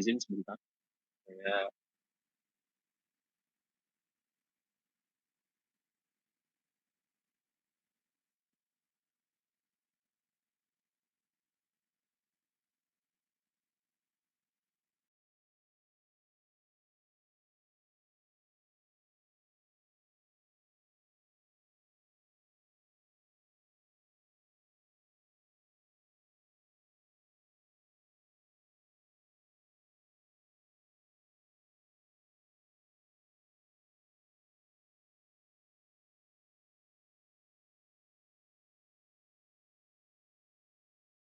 izin sebentar. Saya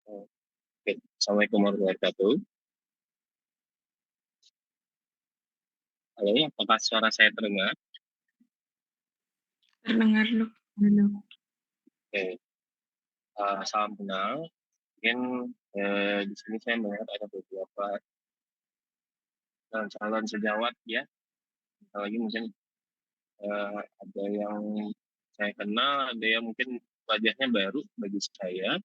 oke. Assalamualaikum warahmatullahi wabarakatuh. Halo, apakah suara saya terdengar? Terdengar lu. Halo. Oke, salam kenal. Mungkin di sini saya melihat ada beberapa calon sejawat ya. Apalagi mungkin ada yang saya kenal, ada yang mungkin wajahnya baru bagi saya.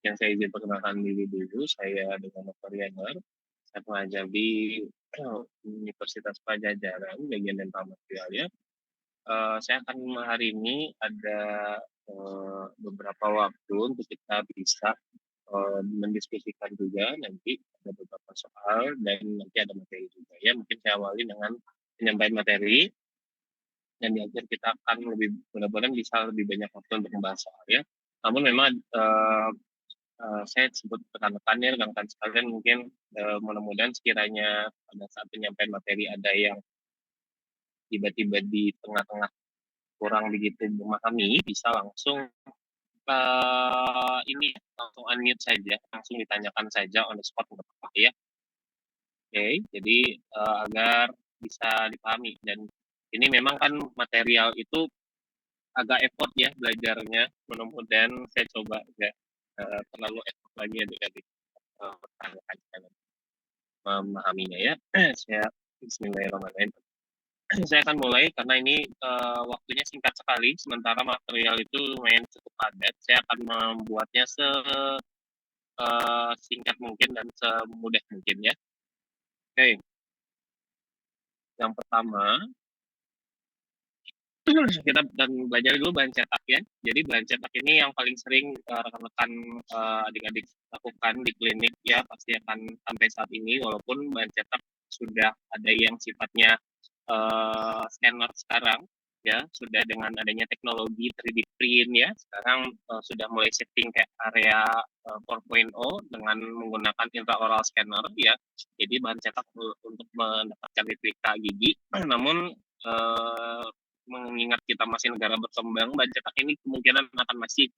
Yang saya izin perkenalkan diri dulu, saya dengan Dr. Yanar. Saya pengajar di Universitas Pajajaran, bagian dental material ya. Saya akan hari ini ada beberapa waktu untuk kita bisa mendiskusikan juga nanti ada beberapa soal dan nanti ada materi juga ya. Mungkin saya awali dengan penyampaian materi dan di akhir kita akan lebih mudah-mudahan bisa lebih banyak waktu untuk membahas soal ya. Namun memang saya sebut rekan-rekan ya, rekan-rekan sekalian mungkin mudah-mudahan sekiranya pada saat penyampaian materi ada yang tiba-tiba di tengah-tengah kurang begitu memahami, bisa langsung ini langsung unmute saja, langsung ditanyakan saja on the spot nggak apa-apa ya. Oke, jadi agar bisa dipahami dan ini memang kan material itu agak effort ya belajarnya. Mudah-mudahan saya coba nggak terlalu effort lagi adik-adik memahaminya ya. Saya Bismillahirrahmanirrahim. Saya akan mulai karena ini waktunya singkat sekali, sementara material itu lumayan cukup padat. Saya akan membuatnya singkat mungkin dan semudah mungkin ya. Oke, yang pertama kita dan belajar dulu bahan cetak ya. Jadi bahan cetak ini yang paling sering rekan-rekan adik-adik lakukan di klinik ya, pasti akan sampai saat ini walaupun bahan cetak sudah ada yang sifatnya scanner sekarang ya, sudah dengan adanya teknologi 3D print ya, sekarang sudah mulai shifting ke area 4.0 dengan menggunakan intraoral scanner ya. Jadi bahan cetak untuk mendapatkan replika gigi namun mengingat kita masih negara berkembang, bahan cetak ini kemungkinan akan masih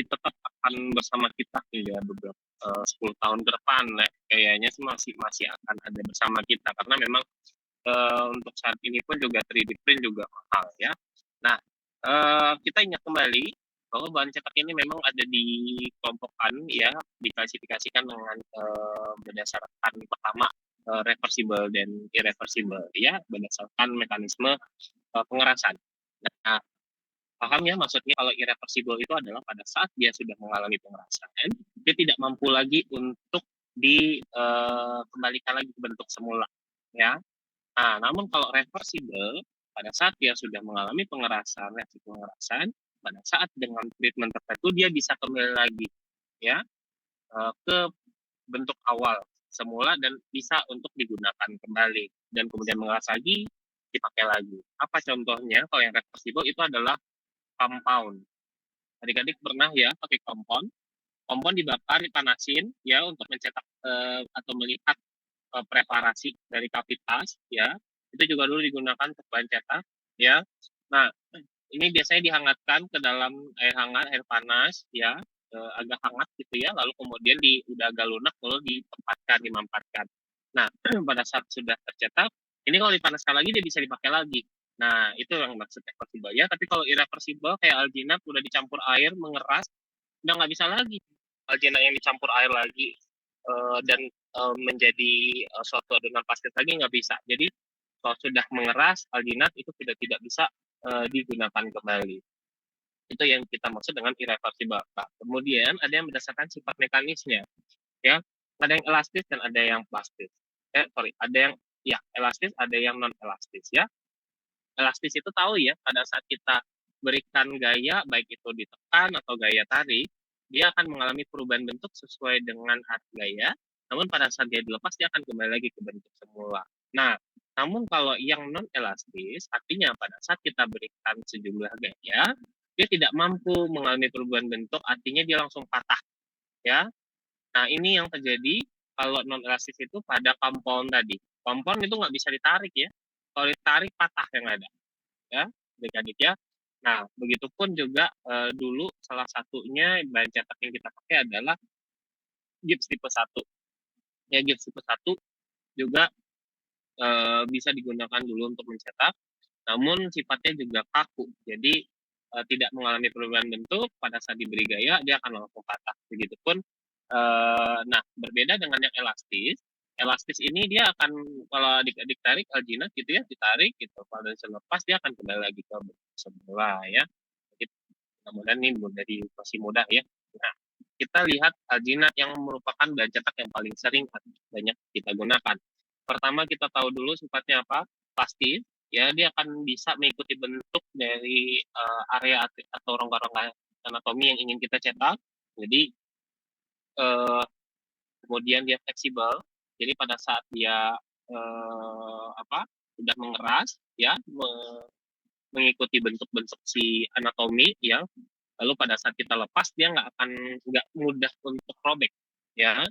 tetap akan bersama kita ya beberapa 10 tahun ke depan ya. Kayaknya sih masih akan ada bersama kita karena memang untuk saat ini pun juga 3D print juga mahal ya. Nah, kita ingat kembali bahwa bahan cetak ini memang ada dikelompokkan ya, diklasifikasikan dengan berdasarkan pertama reversible dan irreversible ya, berdasarkan mekanisme pengerasan. Nah, paham ya maksudnya kalau irreversible itu adalah pada saat dia sudah mengalami pengerasan, dia tidak mampu lagi untuk dikembalikan lagi ke bentuk semula ya. Nah, namun kalau reversible, pada saat dia sudah mengalami pengerasan, reaksi pengerasan, pada saat dengan treatment tertentu dia bisa kembali lagi ya ke bentuk awal semula dan bisa untuk digunakan kembali dan kemudian mengeras lagi dipakai lagi. Apa contohnya? Kalau yang reversible itu adalah compound. Adik-adik pernah ya pakai compound? Compound dibakar, dipanasin ya untuk mencetak atau melihat preparasi dari kavitas ya. Itu juga dulu digunakan untuk bahan cetak ya. Nah, ini biasanya dihangatkan ke dalam air hangat, air panas ya, agak hangat gitu ya, lalu kemudian udah agak lunak lalu dimampatkan. Nah, pada saat sudah tercetak, ini kalau dipanaskan lagi dia bisa dipakai lagi. Nah, itu yang maksud reversible ya. Tapi kalau irreversible kayak alginat udah dicampur air, mengeras, udah nggak bisa lagi. Alginat yang dicampur air lagi dan menjadi suatu adonan pasir lagi nggak bisa. Jadi kalau sudah mengeras alginat itu sudah tidak bisa digunakan kembali. Itu yang kita maksud dengan irreversible. Nah, kemudian ada yang berdasarkan sifat mekanisnya ya. Ada yang elastis dan ada yang plastis. Ada yang ya elastis, ada yang non elastis ya. Elastis itu tahu ya, pada saat kita berikan gaya, baik itu ditekan atau gaya tarik, dia akan mengalami perubahan bentuk sesuai dengan arah gaya, namun pada saat dia dilepas, dia akan kembali lagi ke bentuk semula. Nah, namun kalau yang non elastis, artinya pada saat kita berikan sejumlah gaya, dia tidak mampu mengalami perubahan bentuk, artinya dia langsung patah ya. Nah, ini yang terjadi kalau non elastis itu pada kompon tadi. Kompon itu nggak bisa ditarik ya. Kalau ditarik patah yang ada ya, adik-adik ya. Nah, begitupun juga dulu salah satunya bahan cetak yang kita pakai adalah gips tipe 1. Ya, gips tipe 1 juga bisa digunakan dulu untuk mencetak, namun sifatnya juga kaku. Jadi tidak mengalami perubahan bentuk, pada saat diberi gaya dia akan langsung patah. Begitupun nah, berbeda dengan yang elastis. Elastis ini dia akan kalau ditarik aljinat gitu ya, ditarik gitu. Kalau selepas dia akan kembali lagi ke bentuk semula ya. Gitu. Mudah-mudahan ini dari masih mudah ya. Nah, kita lihat aljinat yang merupakan bahan cetak yang paling sering banyak kita gunakan. Pertama kita tahu dulu sifatnya apa? Plastis. Ya, dia akan bisa mengikuti bentuk dari area atau rongga-rongga anatomi yang ingin kita cetak. Jadi eh, kemudian dia fleksibel. Jadi pada saat dia apa sudah mengeras ya mengikuti bentuk-bentuk si anatomi ya, lalu pada saat kita lepas dia nggak mudah untuk robek ya.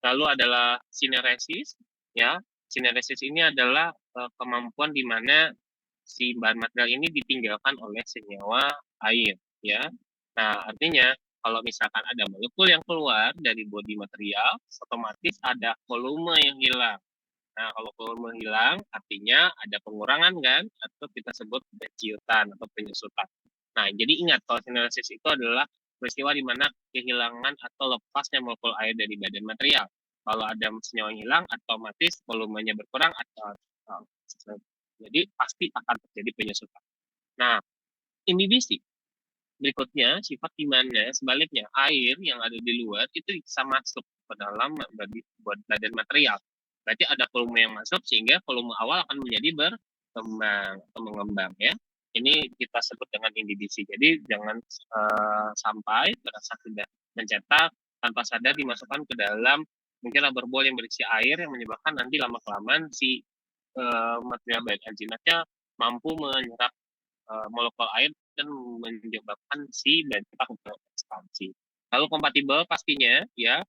Lalu adalah sineresis ya. Sineresis ini adalah kemampuan di mana si bahan material ini ditinggalkan oleh senyawa air ya. Nah, artinya kalau misalkan ada molekul yang keluar dari bodi material, otomatis ada volume yang hilang. Nah, kalau volume hilang, artinya ada pengurangan kan, atau kita sebut deciutan atau penyusutan. Nah, jadi ingat kalau sineresis itu adalah peristiwa di mana kehilangan atau lepasnya molekul air dari badan material. Kalau ada senyawa yang hilang, otomatis volumenya berkurang atau jadi pasti akan terjadi penyusutan. Nah, inhibisi berikutnya sifat di mana sebaliknya air yang ada di luar itu bisa masuk ke dalam badan material. Berarti ada volume yang masuk sehingga volume awal akan menjadi berkembang atau mengembang ya. Ini kita sebut dengan inhibisi. Jadi jangan sampai pada saat sudah mencetak tanpa sadar dimasukkan ke dalam mungkin rubber ball yang berisi air yang menyebabkan nanti lama kelamaan si material baik alginatnya mampu menyerap molekul air dan menyebabkan si bahan cetak berekspansi. Lalu kompatibel pastinya ya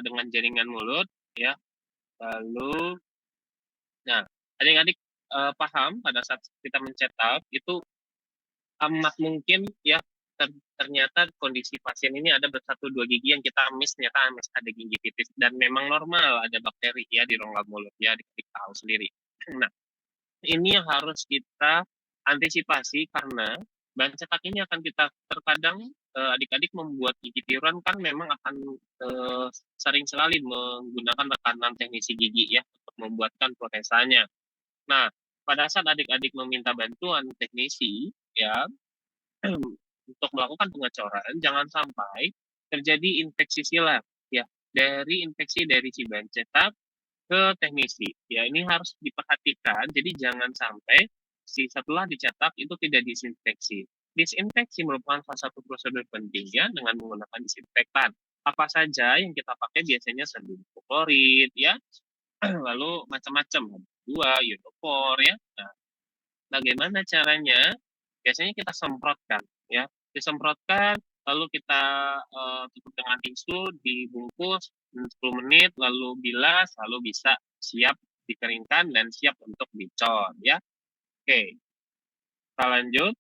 dengan jaringan mulut ya. Lalu nah adik-adik paham pada saat kita mencetak itu amat mungkin ya ternyata kondisi pasien ini ada bersatu dua gigi yang kita miss, ternyata miss ada gingivitis dan memang normal ada bakteri ya di rongga mulut ya, adik-adik tahu sendiri. Nah, ini yang harus kita antisipasi karena bahan cetak ini akan kita terkadang adik-adik membuat gigi tiruan kan memang akan sering sekali menggunakan rekanan teknisi gigi ya untuk membuatkan protesanya. Nah, pada saat adik-adik meminta bantuan teknisi ya untuk melakukan pengecoran, jangan sampai terjadi infeksi silang ya dari infeksi dari si bahan cetak ke teknisi. Ya, ini harus diperhatikan. Jadi jangan sampai setelah dicetak itu tidak disinfeksi. Disinfeksi merupakan salah satu prosedur penting ya dengan menggunakan disinfektan. Apa saja yang kita pakai biasanya sodium hipoklorit ya, lalu macam-macam dua iodofor ya. Nah, bagaimana caranya? Biasanya kita semprotkan ya, disemprotkan lalu kita tutup dengan tisu, dibungkus 10 menit, lalu bilas, lalu bisa siap dikeringkan dan siap untuk dicor ya. Oke, kita lanjut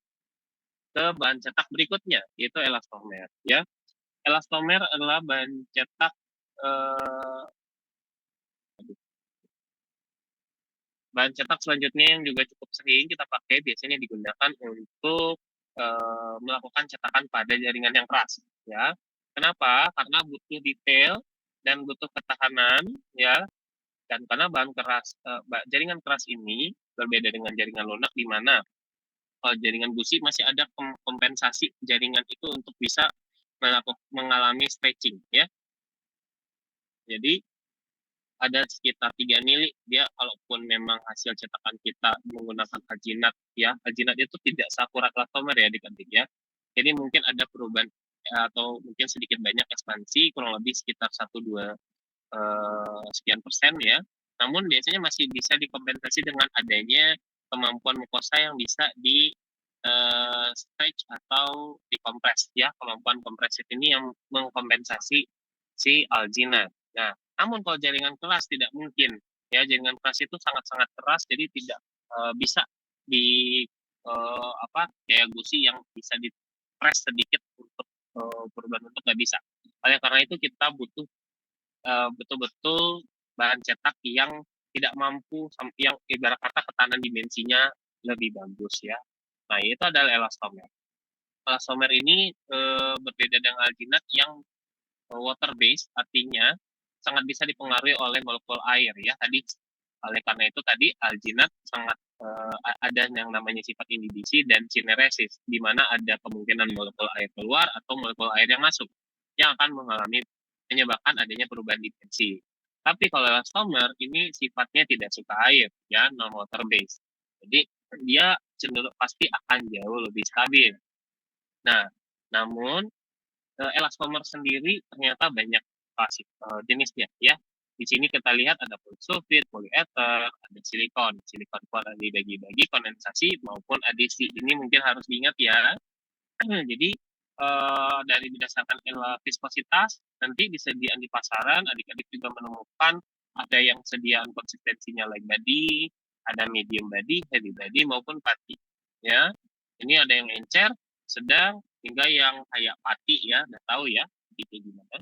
ke bahan cetak berikutnya yaitu elastomer ya. Elastomer adalah bahan cetak eh, bahan cetak selanjutnya yang juga cukup sering kita pakai biasanya digunakan untuk melakukan cetakan pada jaringan yang keras ya. Kenapa? Karena butuh detail dan butuh ketahanan ya. Dan karena bahan keras jaringan keras ini berbeda dengan jaringan lunak di mana jaringan busi masih ada kompensasi jaringan itu untuk bisa mengalami stretching ya. Jadi ada sekitar 3 nili, dia kalaupun memang hasil cetakan kita menggunakan alginat ya, alginat itu tidak seakurat elastomer ya adik-adik ya. Jadi mungkin ada perubahan atau mungkin sedikit banyak ekspansi kurang lebih sekitar 1-2 sekian persen ya. Namun biasanya masih bisa dikompensasi dengan adanya kemampuan mukosa yang bisa di stretch atau dikompres ya. Kemampuan kompresif ini yang mengkompensasi si alginat. Nah, namun kalau jaringan keras tidak mungkin ya, jaringan keras itu sangat-sangat keras jadi tidak bisa di kayak gusi yang bisa di press sedikit untuk perubahan bentuk nggak bisa. Oleh karena itu kita butuh betul-betul bahan cetak yang tidak mampu yang ibarat kata ketahanan dimensinya lebih bagus ya. Nah, itu adalah elastomer. Elastomer ini berbeda dengan alginat yang water based, artinya sangat bisa dipengaruhi oleh molekul air ya. Tadi oleh karena itu tadi alginat sangat ada yang namanya sifat inhibisi dan sineresis, di mana ada kemungkinan molekul air keluar atau molekul air yang masuk yang akan menyebabkan adanya perubahan dimensi. Tapi kalau elastomer ini sifatnya tidak suka air ya, non water based. Jadi dia cenderung pasti akan jauh lebih stabil. Nah, namun elastomer sendiri ternyata banyak jenisnya ya. Di sini kita lihat ada polisulfid, polieter, ada silikon. Silikon itu ada dibagi-bagi kondensasi maupun adisi. Ini mungkin harus diingat ya. Jadi dari berdasarkan viskositas nanti disediaan di pasaran, adik-adik juga menemukan ada yang sediaan konsistensinya light body, ada medium body, heavy body maupun pati. Ya, ini ada yang encer, sedang, hingga yang kayak pati ya, udah tahu ya, itu gimana.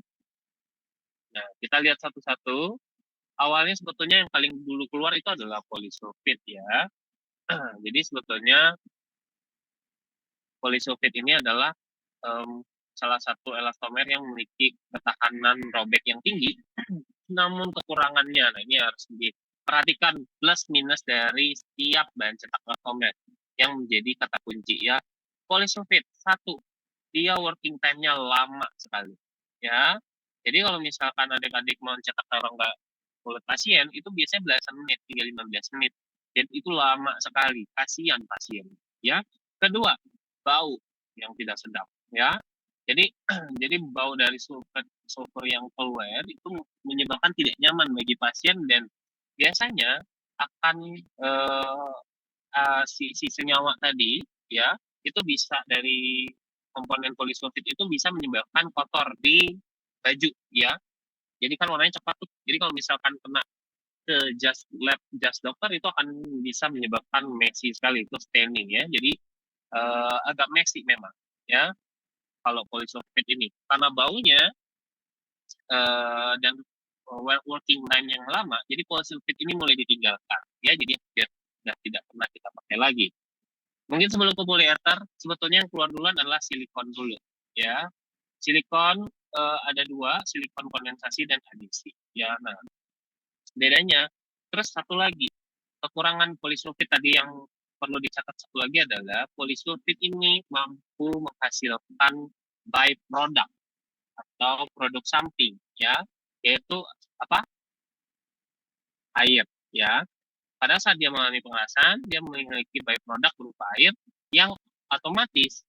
Nah, kita lihat satu-satu. Awalnya sebetulnya yang paling dulu keluar itu adalah polisulfid ya. Jadi sebetulnya polisulfid ini adalah salah satu elastomer yang memiliki ketahanan robek yang tinggi, namun kekurangannya, nah ini harus diperhatikan plus minus dari setiap bahan cetak elastomer yang menjadi kata kunci ya. Polisulfid, satu, dia working time-nya lama sekali ya. Jadi kalau misalkan adik-adik mau cetak rongga kulit pasien itu biasanya belasan menit hingga 15 menit dan itu lama sekali, kasihan pasien ya. Kedua, bau yang tidak sedap ya. Jadi jadi bau dari sulfur yang keluar itu menyebabkan tidak nyaman bagi pasien dan biasanya akan si senyawa tadi ya itu bisa dari komponen polisulfid itu bisa menyebabkan kotor di baju ya. Jadi kan warnanya cepat tuh. Jadi kalau misalkan kena ke jas dokter itu akan bisa menyebabkan messy sekali itu staining ya. Jadi agak messy memang ya kalau polisulfid ini karena baunya dan working time yang lama. Jadi polisulfid ini mulai ditinggalkan ya. Jadi biar tidak pernah kita pakai lagi. Mungkin sebelum ke polieter, sebetulnya yang keluar duluan adalah silikon dulu ya. Silikon ada dua, silikon kondensasi dan adisi ya. Nah, bedanya terus satu lagi kekurangan polisulfid tadi yang perlu dicatat satu lagi adalah polisulfid ini mampu menghasilkan byproduct atau produk samping ya, yaitu apa, air ya. Pada saat dia mengalami pengerasan dia memiliki byproduct berupa air yang otomatis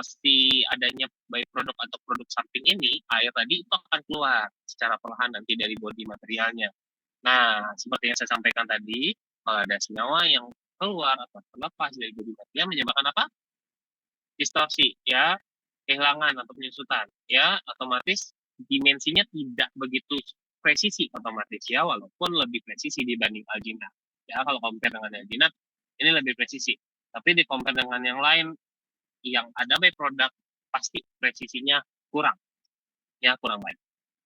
si adanya byproduct atau produk samping ini, air tadi itu akan keluar secara perlahan nanti dari bodi materialnya. Nah, seperti yang saya sampaikan tadi, kalau ada senyawa yang keluar atau terlepas dari bodi material menyebabkan apa? Distorsi, ya, kehilangan atau penyusutan, ya, otomatis dimensinya tidak begitu presisi otomatis ya, walaupun lebih presisi dibanding alginat. Ya, kalau compare dengan alginat, ini lebih presisi. Tapi di compare dengan yang lain, yang ada byproduct, pasti presisinya kurang. Ya, kurang baik.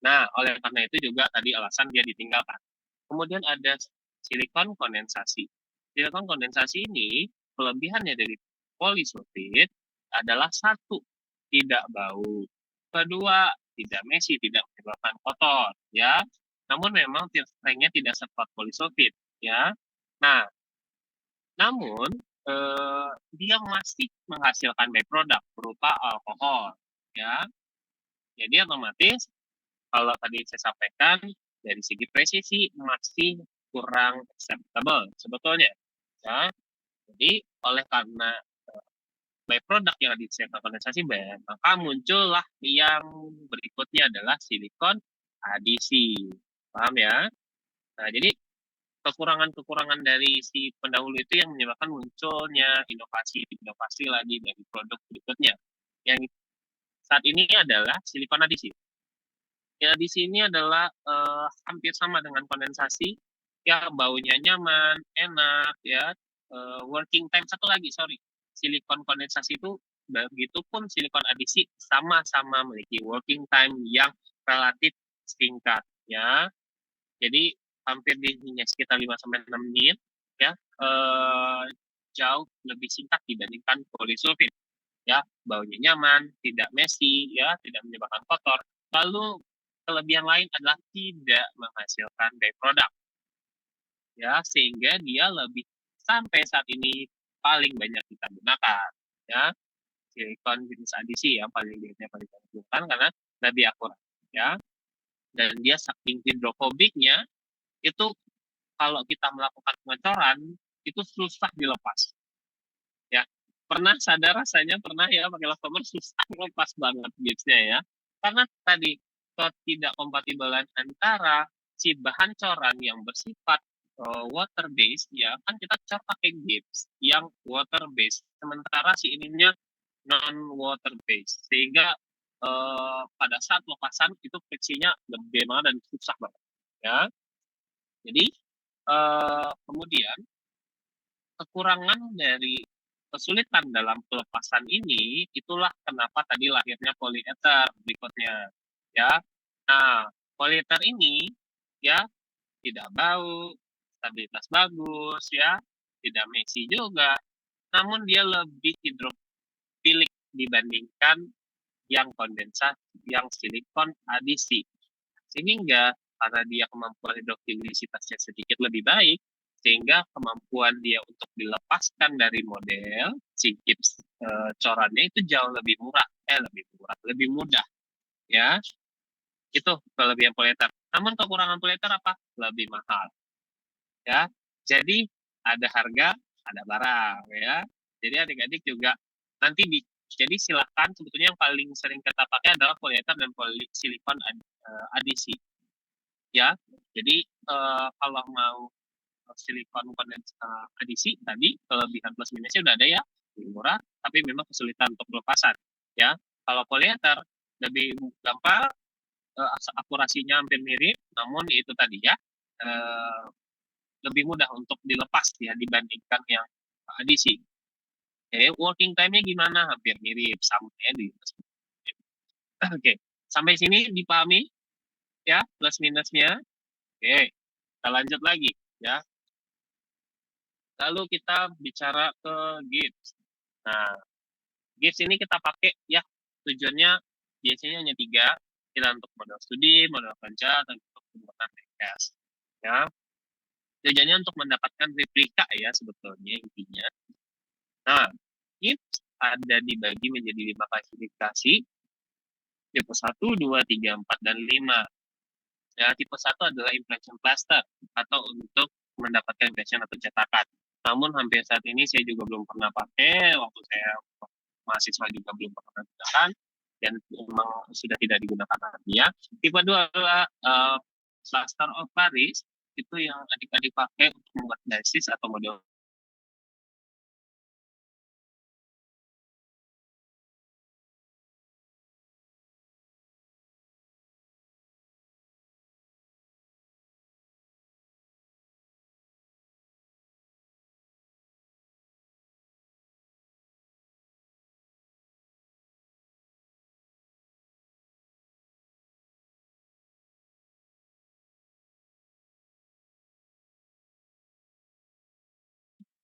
Nah, oleh karena itu juga tadi alasan dia ditinggalkan. Kemudian ada silikon kondensasi. Silikon kondensasi ini kelebihannya dari polisulfid adalah satu, tidak bau. Kedua, tidak messy, tidak menyebabkan kotor, ya. Namun memang strength-nya tidak sekuat polisulfid, ya. Nah, namun dia masih menghasilkan byproduct berupa alkohol, ya. Jadi otomatis kalau tadi saya sampaikan dari segi presisi masih kurang acceptable sebetulnya. Ya, jadi oleh karena byproduct yang disediakan kondensasi band, maka muncullah yang berikutnya adalah silikon adisi. Paham ya? Nah, jadi kekurangan-kekurangan dari si pendahulu itu yang menyebabkan munculnya inovasi-inovasi lagi dari produk berikutnya. Yang saat ini adalah silikon adisi. Ya, di sini adalah hampir sama dengan kondensasi. Ya, baunya nyaman, enak, ya. Working time satu lagi, sorry. Silikon kondensasi itu, begitupun silikon adisi sama-sama memiliki working time yang relatif singkat, ya. Jadi hampir di sekitar 5 sampai 6 menit, ya. Jauh lebih singkat dibandingkan polisulfit, ya. Baunya nyaman, tidak messy, ya, tidak menyebabkan kotor. Lalu kelebihan lain adalah tidak menghasilkan byproduct, ya, sehingga dia lebih sampai saat ini paling banyak kita gunakan, ya, silikon jenis adisi yang paling banyak digunakan karena lebih akurat, ya, dan dia saking hidrofobiknya itu kalau kita melakukan pengecoran itu susah dilepas, ya. Pernah sadar rasanya pernah ya pakai elastomer susah lepas banget gipsnya ya, karena tadi ketidakkompatibelan antara si bahan coran yang bersifat water based, ya kan kita cor pakai gips yang water based, sementara si ininya non water based, sehingga pada saat lepasan itu friksinya lebih banget dan susah banget, ya. Jadi kemudian kekurangan dari kesulitan dalam pelepasan ini, itulah kenapa tadi lahirnya polyether berikutnya, ya. Nah, polyether ini, ya, tidak bau, stabilitas bagus, ya, tidak messy juga, namun dia lebih hidrofilik dibandingkan yang kondensat, yang silikon adisi. Sehingga karena dia kemampuan hidrofilisitasnya sedikit lebih baik, sehingga kemampuan dia untuk dilepaskan dari model si gips corannya itu jauh lebih mudah, ya. Itu kelebihan polyether. Namun kekurangan polyether apa? Lebih mahal, ya. Jadi ada harga, ada barang, ya. Jadi adik-adik juga nanti jadi silakan, sebetulnya yang paling sering kita pakai adalah polyether dan silikon adisi, ya. Jadi kalau mau silikon adisi tadi kelebihan plus minusnya udah ada ya, lebih murah tapi memang kesulitan untuk pelepasan, ya. Kalau polyether lebih gampang, akurasinya hampir mirip, namun itu tadi ya, lebih mudah untuk dilepas ya dibandingkan yang adisi. Working time-nya gimana? Hampir mirip, sama ya di. Oke, sampai sini dipahami ya plus minusnya. Oke, kita lanjut lagi ya. Lalu kita bicara ke gips. Nah, gips ini kita pakai ya, tujuannya biasanya hanya tiga. Kita untuk modal studi, modal kerja, dan untuk pembuatan podcast. Ya, tujuannya untuk mendapatkan replika ya sebetulnya intinya. Nah, gips ada dibagi menjadi 5 klasifikasi. Tipe 1, 2, 3, 4, dan 5. Ya, tipe 1 adalah impression plaster atau untuk mendapatkan impression atau cetakan. Namun hampir saat ini saya juga belum pernah pakai, waktu saya mahasiswa juga belum pernah gunakan, dan memang sudah tidak digunakan lagi ya. Tipe 2 adalah plaster of Paris, itu yang adik-adik pakai untuk membuat basis atau model.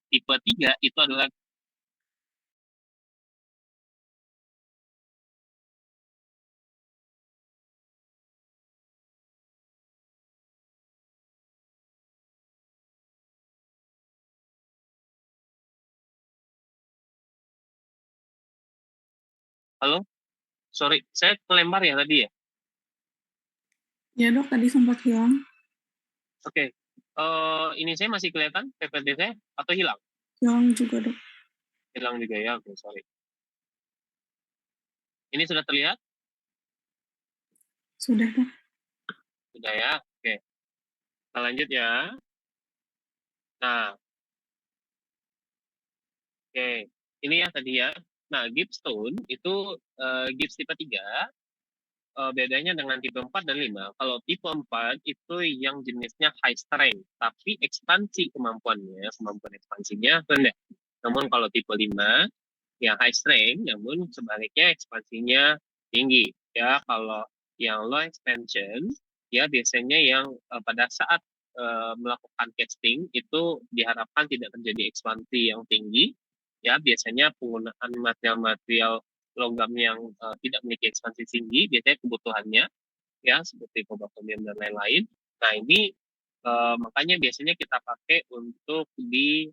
Tipe 3 itu adalah halo, sorry, saya kelembar ya tadi ya. Ya dok, tadi sempat hilang. Oke. Ini saya masih kelihatan PPT saya atau hilang? Hilang juga dok. Hilang juga ya, oke sorry. Ini sudah terlihat? Sudah dok. Sudah ya, oke. Kita lanjut ya. Nah, oke. Ini ya tadi ya. Nah, Gipstone itu gips tipe 3 bedanya dengan tipe 4 dan 5. Kalau tipe 4 itu yang jenisnya high strength, tapi ekspansi kemampuannya, kemampuan ekspansinya rendah. Namun kalau tipe 5 yang high strength, namun sebaliknya ekspansinya tinggi. Ya, kalau yang low expansion, ya biasanya yang pada saat melakukan casting itu diharapkan tidak terjadi ekspansi yang tinggi. Ya, biasanya penggunaan material-material logam yang tidak memiliki ekspansi tinggi, biasanya kebutuhannya ya seperti cobalt-nium dan lain-lain. Nah, ini makanya biasanya kita pakai untuk di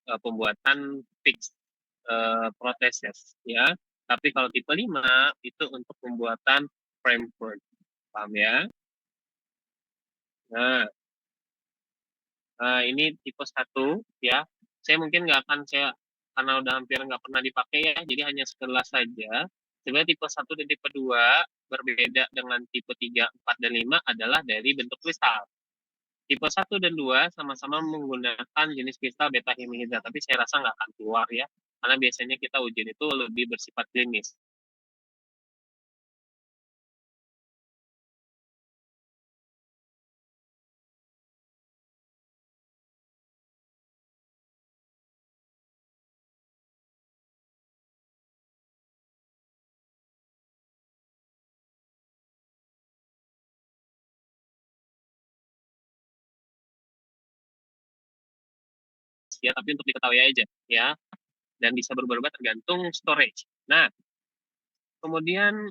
pembuatan fixed proteses ya. Tapi kalau tipe 5 itu untuk pembuatan framework. Paham ya? Nah, ini tipe 1 ya. Saya mungkin nggak akan karena udah hampir nggak pernah dipakai ya, jadi hanya sekelas saja. Sebenarnya tipe 1 dan tipe 2 berbeda dengan tipe 3, 4, dan 5 adalah dari bentuk kristal. Tipe 1 dan 2 sama-sama menggunakan jenis kristal beta hemihidrat, tapi saya rasa nggak akan keluar ya, karena biasanya kita ujian itu lebih bersifat klinis. Ya, tapi untuk diketahui aja ya, dan bisa berubah-ubah tergantung storage. Nah, kemudian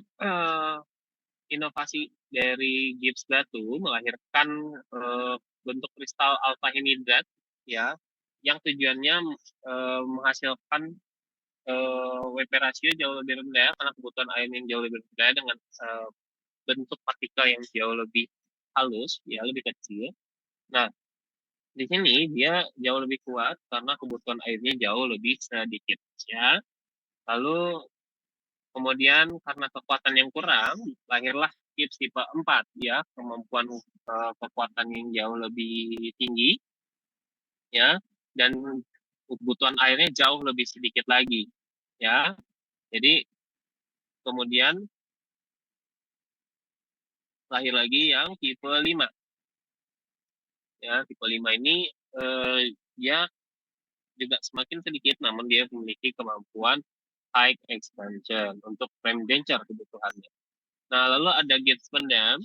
inovasi dari gips batu melahirkan bentuk kristal alpha hemidrat ya, yang tujuannya menghasilkan WP rasio jauh lebih rendah karena kebutuhan air yang jauh lebih rendah dengan bentuk partikel yang jauh lebih halus ya, lebih kecil. Nah, di sini dia jauh lebih kuat karena kebutuhan airnya jauh lebih sedikit ya. Lalu kemudian karena kekuatan yang kurang, lahirlah gips tipe 4 ya, kemampuan kekuatan yang jauh lebih tinggi ya, dan kebutuhan airnya jauh lebih sedikit lagi ya. Jadi kemudian lahir lagi yang tipe 5 ya. Tipe 5 ini dia juga semakin sedikit namun dia memiliki kemampuan high expansion untuk frame denture kebutuhannya. Nah, lalu ada gauge pendam.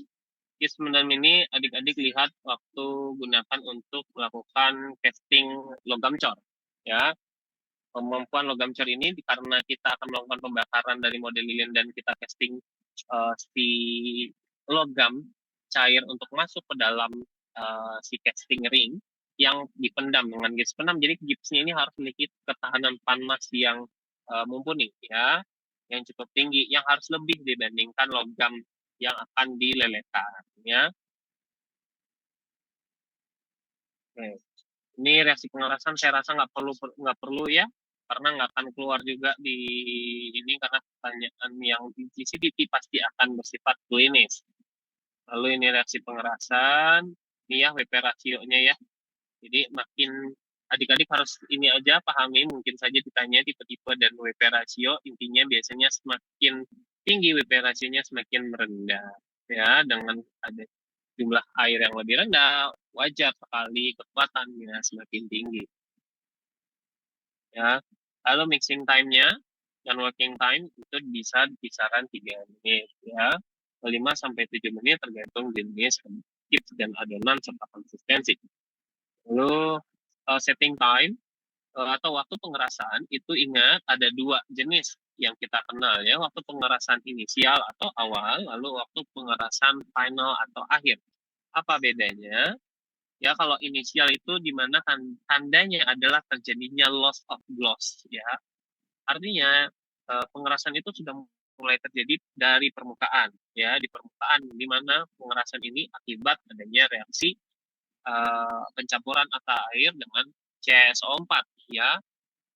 Gauge pendam ini adik-adik lihat waktu gunakan untuk melakukan casting logam cor. Ya, kemampuan logam cor ini karena kita akan melakukan pembakaran dari model lilin dan kita casting si logam cair untuk masuk ke dalam si casting ring yang dipendam dengan gips pendam. Jadi gipsnya ini harus memiliki ketahanan panas yang mumpuni ya, yang cukup tinggi, yang harus lebih dibandingkan logam yang akan dilelehkan ya. Oke. Ini reaksi pengerasan saya rasa nggak perlu ya, karena nggak akan keluar juga di ini karena pertanyaan yang di CCTV pasti akan bersifat klinis. Lalu ini reaksi pengerasan, ini ya WP rasionya ya. Jadi makin adik-adik harus ini aja pahami, mungkin saja ditanya tipe-tipe dan WP rasio, intinya biasanya semakin tinggi WP rasionya semakin merendah ya, dengan ada jumlah air yang lebih rendah, wajar sekali kekuatannya semakin tinggi ya. Lalu mixing time-nya dan working time itu bisa di kisaran 3 menit ya. 5 sampai 7 menit tergantung jenis gips dan adonan serta konsistensi. Lalu setting time atau waktu pengerasan itu ingat ada dua jenis yang kita kenal ya, waktu pengerasan inisial atau awal, lalu waktu pengerasan final atau akhir. Apa bedanya? Ya, kalau inisial itu di mana tandanya adalah terjadinya loss of gloss ya. Artinya pengerasan itu sudah mulai terjadi dari permukaan, ya, di permukaan, di mana pengerasan ini akibat adanya reaksi pencampuran antara air dengan CaSO4, ya,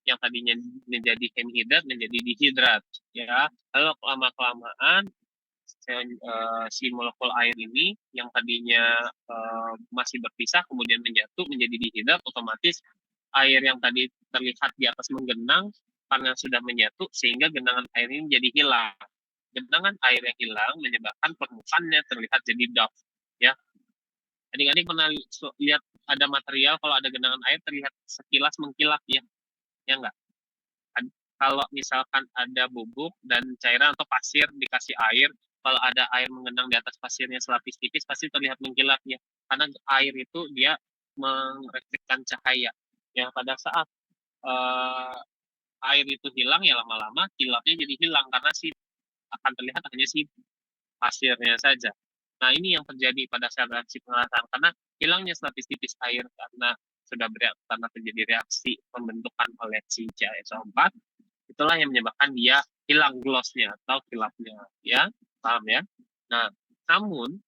yang tadinya menjadi anhidrat menjadi dihidrat, ya. Lalu lama-kelamaan si molekul air ini yang tadinya masih berpisah kemudian menyatu menjadi dihidrat, otomatis air yang tadi terlihat di atas menggenang karena sudah menyatu sehingga genangan air ini jadi hilang. Genangan air yang hilang menyebabkan permukaannya terlihat jadi dark, ya. Adik-adik pernah lihat ada material kalau ada genangan air terlihat sekilas mengkilap, ya, ya enggak? Kalau misalkan ada bubuk dan cairan atau pasir dikasih air, kalau ada air mengenang di atas pasirnya selapis tipis pasti terlihat mengkilap, ya, karena air itu dia merefleksikan cahaya, ya. Pada saat air itu hilang, ya lama-lama kilapnya jadi hilang karena akan terlihat hanya si pasirnya saja. Nah, ini yang terjadi pada saat reaksi pengerasan karena hilangnya selapis tipis air karena terjadi reaksi pembentukan oleh si CaSO4, itulah yang menyebabkan dia hilang glossnya atau kilapnya, ya, paham ya? Nah, namun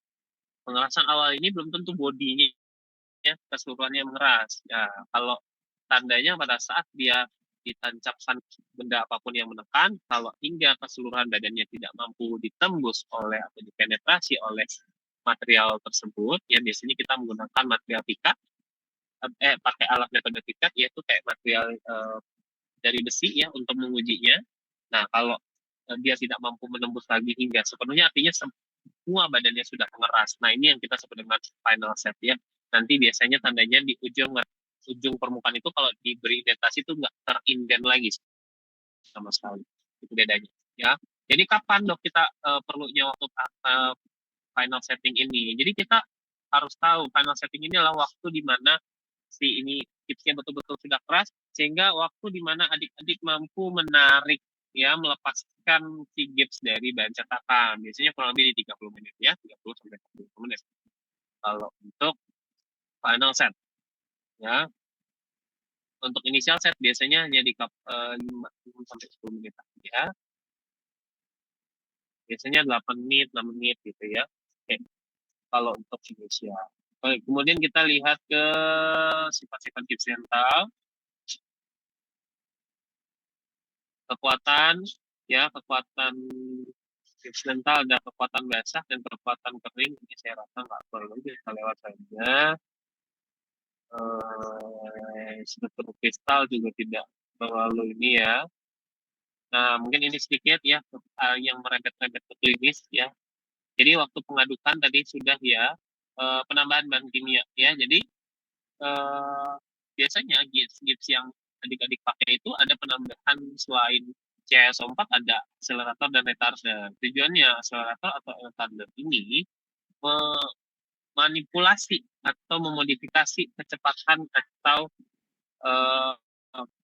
pengerasan awal ini belum tentu bodinya keseluruhannya mengeras. Ya, kalau tandanya pada saat dia ditancapkan benda apapun yang menekan, kalau hingga keseluruhan badannya tidak mampu ditembus oleh atau dipenetrasi oleh material tersebut, ya biasanya kita menggunakan material pikat, pakai alat metode pikat, yaitu kayak material dari besi, ya, untuk mengujinya. Nah, kalau dia tidak mampu menembus lagi hingga sepenuhnya, artinya semua badannya sudah mengeras. Nah, ini yang kita sebut dengan final set, ya. Nanti biasanya tandanya di ujung permukaan itu kalau diberi indentasi itu nggak terinden lagi sama sekali. Itu bedanya, ya. Jadi kapan dok kita perlunya waktu final setting ini? Jadi kita harus tahu final setting ini adalah waktu di mana si ini chipsnya betul-betul sudah keras, sehingga waktu di mana adik-adik mampu menarik, ya, melepaskan si gips dari bahan cetakan. Biasanya kurang lebih di 30 menit, ya, 30 sampai 40 menit. Kalau untuk final set, ya. Untuk initial set biasanya hanya di 5 sampai 10 menit, ya. Biasanya 8 menit, 6 menit gitu, ya. Oke. Kalau untuk initial. Oke, kemudian kita lihat ke sifat-sifat gips dental. Kekuatan, ya, kekuatan gips dental ada kekuatan basah dan kekuatan kering. Ini saya rasa nggak perlu, kita lewat saja. Struktur kristal juga tidak terlalu ini, ya. Nah, mungkin ini sedikit, ya, yang merembet-rembet ke klinis, ya. Jadi waktu pengadukan tadi sudah, ya, penambahan bahan kimia, ya. Jadi biasanya gips yang adik-adik pakai itu ada penambahan selain CaSO4 ada akselerator dan retarder. Tujuannya akselerator atau retarder ini memanipulasi atau memodifikasi kecepatan atau eh,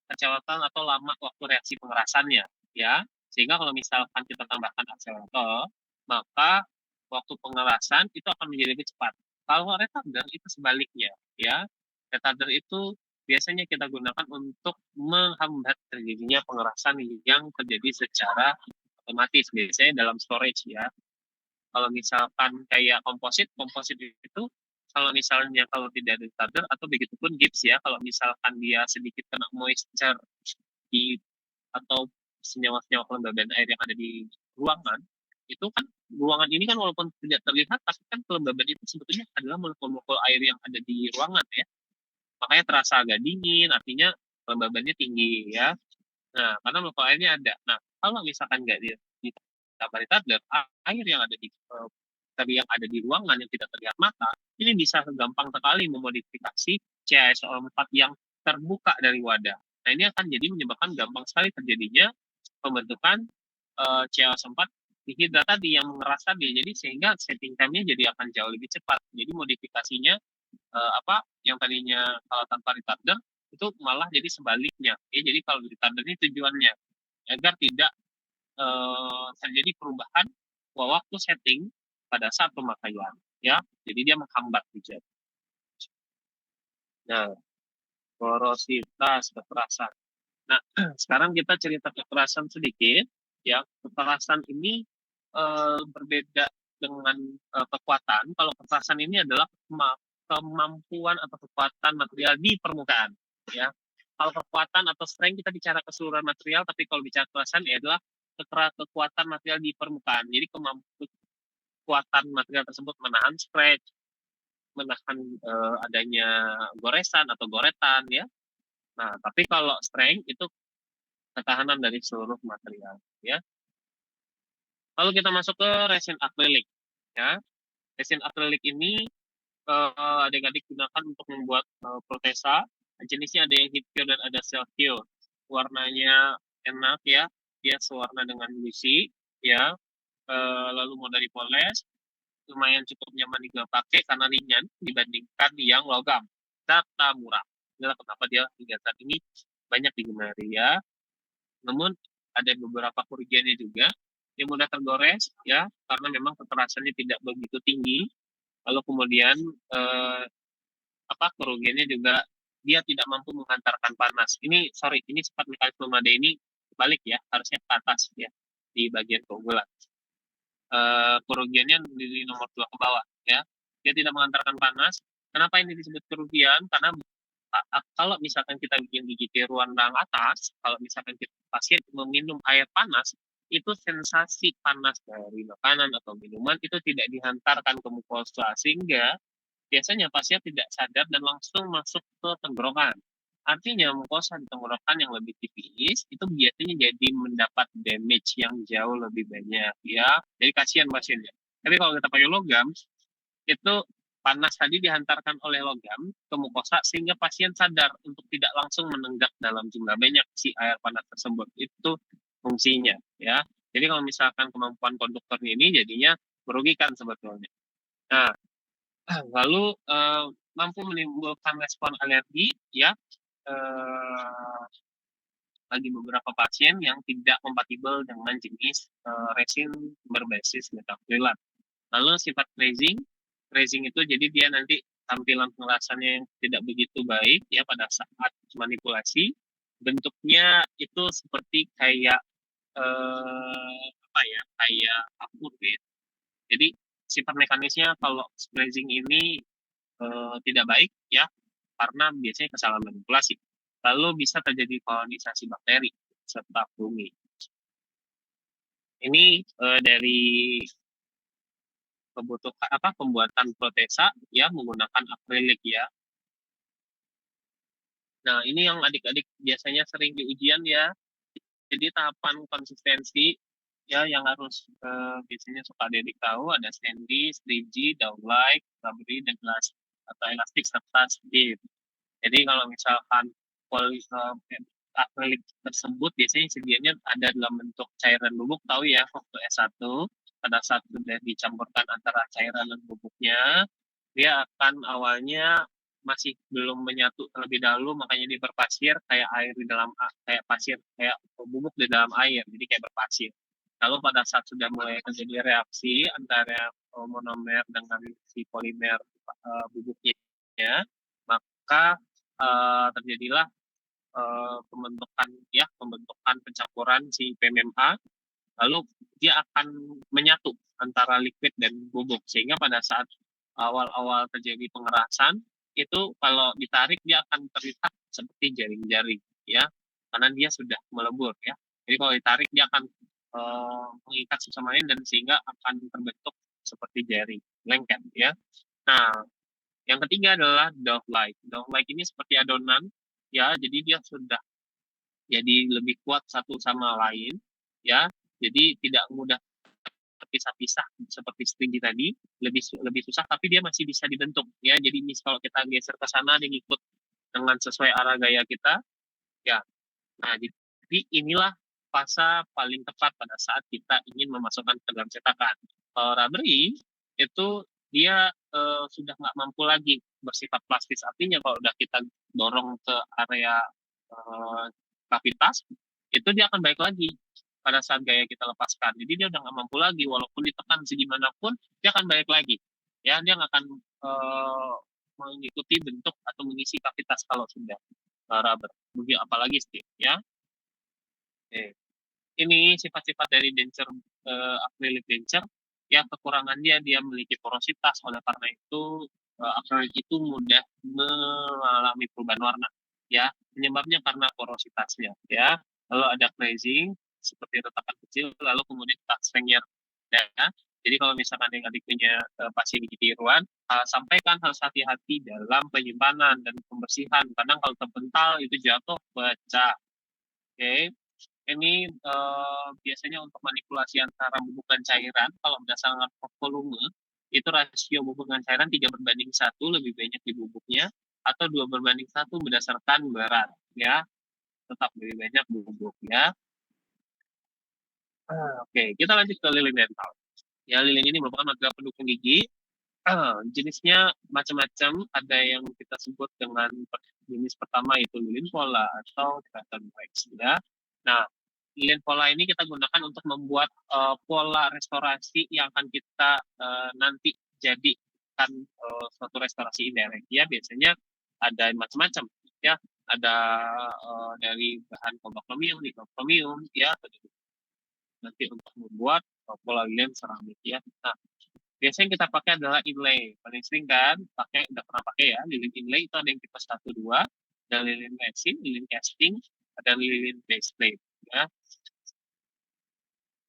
kecepatan atau lama waktu reaksi pengerasannya, ya. Sehingga kalau misalkan kita tambahkan akselerator, maka waktu pengerasan itu akan menjadi lebih cepat. Kalau retarder itu sebaliknya, ya. Retarder itu biasanya kita gunakan untuk menghambat terjadinya pengerasan yang terjadi secara otomatis, biasanya dalam storage, ya. Kalau misalkan kayak komposit itu kalau tidak ada retarder atau begitupun gips, ya, kalau misalkan dia sedikit kena moisture di atau senyawa-senyawa kelembaban air yang ada di ruangan, itu kan ruangan ini kan walaupun tidak terlihat tapi kan kelembaban itu sebetulnya adalah molekul-molekul air yang ada di ruangan, ya. Makanya terasa agak dingin, artinya kelembabannya tinggi, ya. Nah, karena molekul airnya ada. Nah, kalau misalkan nggak ditambah retarder, air yang ada yang ada di ruangan yang tidak terlihat mata, ini bisa gampang sekali memodifikasi CaSO4 yang terbuka dari wadah. Nah, ini akan jadi menyebabkan gampang sekali terjadinya pembentukan CaSO4 dihidrat tadi yang mengeras tadi. Jadi sehingga setting time-nya jadi akan jauh lebih cepat. Jadi modifikasinya yang tadinya kalau tanpa retarder itu malah jadi sebaliknya. Ya, jadi kalau retarder ini tujuannya agar tidak terjadi perubahan waktu setting pada saat pemakaian, ya. Jadi dia menghambat hujan. Nah, porositas kekerasan. Nah, sekarang kita cerita kekerasan sedikit. ya. Kekerasan ini berbeda dengan kekuatan. Kalau kekerasan ini adalah kemampuan atau kekuatan material di permukaan, ya. Kalau kekuatan atau strength kita bicara keseluruhan material, tapi kalau bicara kekerasan ya adalah kekuatan material di permukaan. Jadi kekuatan material tersebut menahan scratch, menahan adanya goresan atau goretan, ya. Nah, tapi kalau strength itu ketahanan dari seluruh material, ya. Lalu kita masuk ke resin akrilik, ya. Resin akrilik ini adik-adik gunakan untuk membuat protesa. Jenisnya ada yang heat cure dan ada self cure. Warnanya enak, ya, dia sewarna dengan busi, ya. Lalu mudah dipoles, lumayan cukup nyaman juga pakai karena ringan dibandingkan yang logam serta murah. Inilah kenapa dia hingga saat ini banyak digemari, ya. Namun ada beberapa kerugiannya juga. Yang mudah tergores, ya, karena memang kekerasannya tidak begitu tinggi. Lalu kemudian kerugiannya juga dia tidak mampu menghantarkan panas. Ini sifat mekanisme mode ini balik, ya, harusnya ke atas, ya, di bagian keunggulan. Kerugiannya di nomor 2 ke bawah, ya. Dia tidak menghantarkan panas. Kenapa ini disebut kerugian? Karena kalau misalkan kita bikin gigi tiruan rang atas, kalau misalkan pasien meminum air panas, itu sensasi panas dari makanan atau minuman itu tidak dihantarkan ke mukosa, sehingga biasanya pasien tidak sadar dan langsung masuk ke tenggorokan. Artinya mukosa di tenggorokan yang lebih tipis itu biasanya jadi mendapat damage yang jauh lebih banyak, ya. Jadi kasihan pasiennya. Tapi kalau kita pakai logam, itu panas tadi dihantarkan oleh logam ke mukosa sehingga pasien sadar untuk tidak langsung menenggak dalam jumlah banyak si air panas tersebut. Itu fungsinya, ya. Jadi kalau misalkan kemampuan konduktornya ini jadinya merugikan sebetulnya. Nah, lalu mampu menimbulkan respon alergi, ya, bagi beberapa pasien yang tidak kompatibel dengan jenis resin berbasis metakrilat. Lalu sifat freezing itu jadi dia nanti tampilan pengelasannya yang tidak begitu baik, ya, pada saat manipulasi. Bentuknya itu seperti kayak kayak akurwit. Jadi sifat mekanisnya kalau freezing ini tidak baik, ya, karena biasanya kesalahan manipulasi. Lalu bisa terjadi kolonisasi bakteri serta fungi. Ini dari pembuatan protesa, ya, menggunakan akrilik, ya. Nah, ini yang adik-adik biasanya sering di ujian, ya. Jadi tahapan konsistensi, ya, yang harus biasanya suka adik tahu ada sandy, stringy, down-like, rubbery, dan atau elastik serta stiff. Jadi kalau misalkan akrilik tersebut biasanya sedianya ada dalam bentuk cairan bubuk, tahu ya waktu S1 pada saat sudah dicampurkan antara cairan dan bubuknya, dia akan awalnya masih belum menyatu terlebih dahulu, makanya dia berpasir kayak air di dalam kayak pasir, kayak bubuk di dalam air, jadi kayak berpasir. Lalu pada saat sudah mulai terjadi reaksi antara monomer dengan si polimer bubuknya, maka terjadilah pembentukan pencampuran si PMMA, lalu dia akan menyatu antara liquid dan bubuk, sehingga pada saat awal-awal terjadi pengerasan itu kalau ditarik dia akan terlihat seperti jaring-jaring, ya, karena dia sudah melebur, ya. Jadi kalau ditarik dia akan mengikat sesama lain dan sehingga akan terbentuk seperti jaring lengket, ya. Nah, yang ketiga adalah dough-like. Dough-like ini seperti adonan, ya, jadi dia sudah jadi lebih kuat satu sama lain, ya. Jadi tidak mudah terpisah-pisah seperti stringy tadi, lebih susah tapi dia masih bisa dibentuk, ya. Jadi kalau kita geser ke sana dia ngikut dengan sesuai arah gaya kita, ya. Nah, jadi inilah fase paling tepat pada saat kita ingin memasukkan ke dalam cetakan. Kalau rubbery itu dia sudah nggak mampu lagi bersifat plastis, artinya kalau udah kita dorong ke area kavitas, itu dia akan baik lagi pada saat gaya kita lepaskan. Jadi dia udah nggak mampu lagi, walaupun ditekan segimanapun, dia akan balik lagi. Ya, dia nggak akan mengikuti bentuk atau mengisi kavitas kalau sudah rubber. Begitu apalagi Steve, ya. Oke. ini sifat-sifat dari denture acrylic denture, ya kekurangannya dia memiliki porositas, oleh karena itu acrylic itu mudah mengalami perubahan warna, ya. Penyebabnya karena porositasnya, ya. Lalu ada crazing seperti retakan kecil, lalu kemudian strength-nya, ya. Jadi kalau misalkan yang adik punya pasien gigi tiruan, sampaikan harus hati-hati dalam penyimpanan dan pembersihan. Kadang kalau terpental itu jatuh pecah. Oke. Ini biasanya untuk manipulasi antara bubuk dan cairan, kalau berdasarkan volume, itu rasio bubuk dan cairan 3:1 lebih banyak di bubuknya, atau 2:1 berdasarkan berat, ya. Tetap lebih banyak bubuk, ya. Oke, kita lanjut ke lilin dental. Ya, lilin ini merupakan material pendukung gigi. Jenisnya macam-macam, ada yang kita sebut dengan jenis pertama itu lilin pola atau Cotton wax, ya. Nah, lilin pola ini kita gunakan untuk membuat pola restorasi yang akan kita nanti jadikan suatu restorasi indirect, ya. Biasanya ada macam-macam, ya. Ada dari bahan kobakromium, niklokromium, ya. Nanti untuk membuat pola lilin seramik, ya. Nah, biasanya yang kita pakai adalah inlay. Paling sering kan udah pernah pakai ya, lilin inlay itu ada yang tipe 1, 2, ada lilin resin, lilin casting, ada lilin base plate, ya.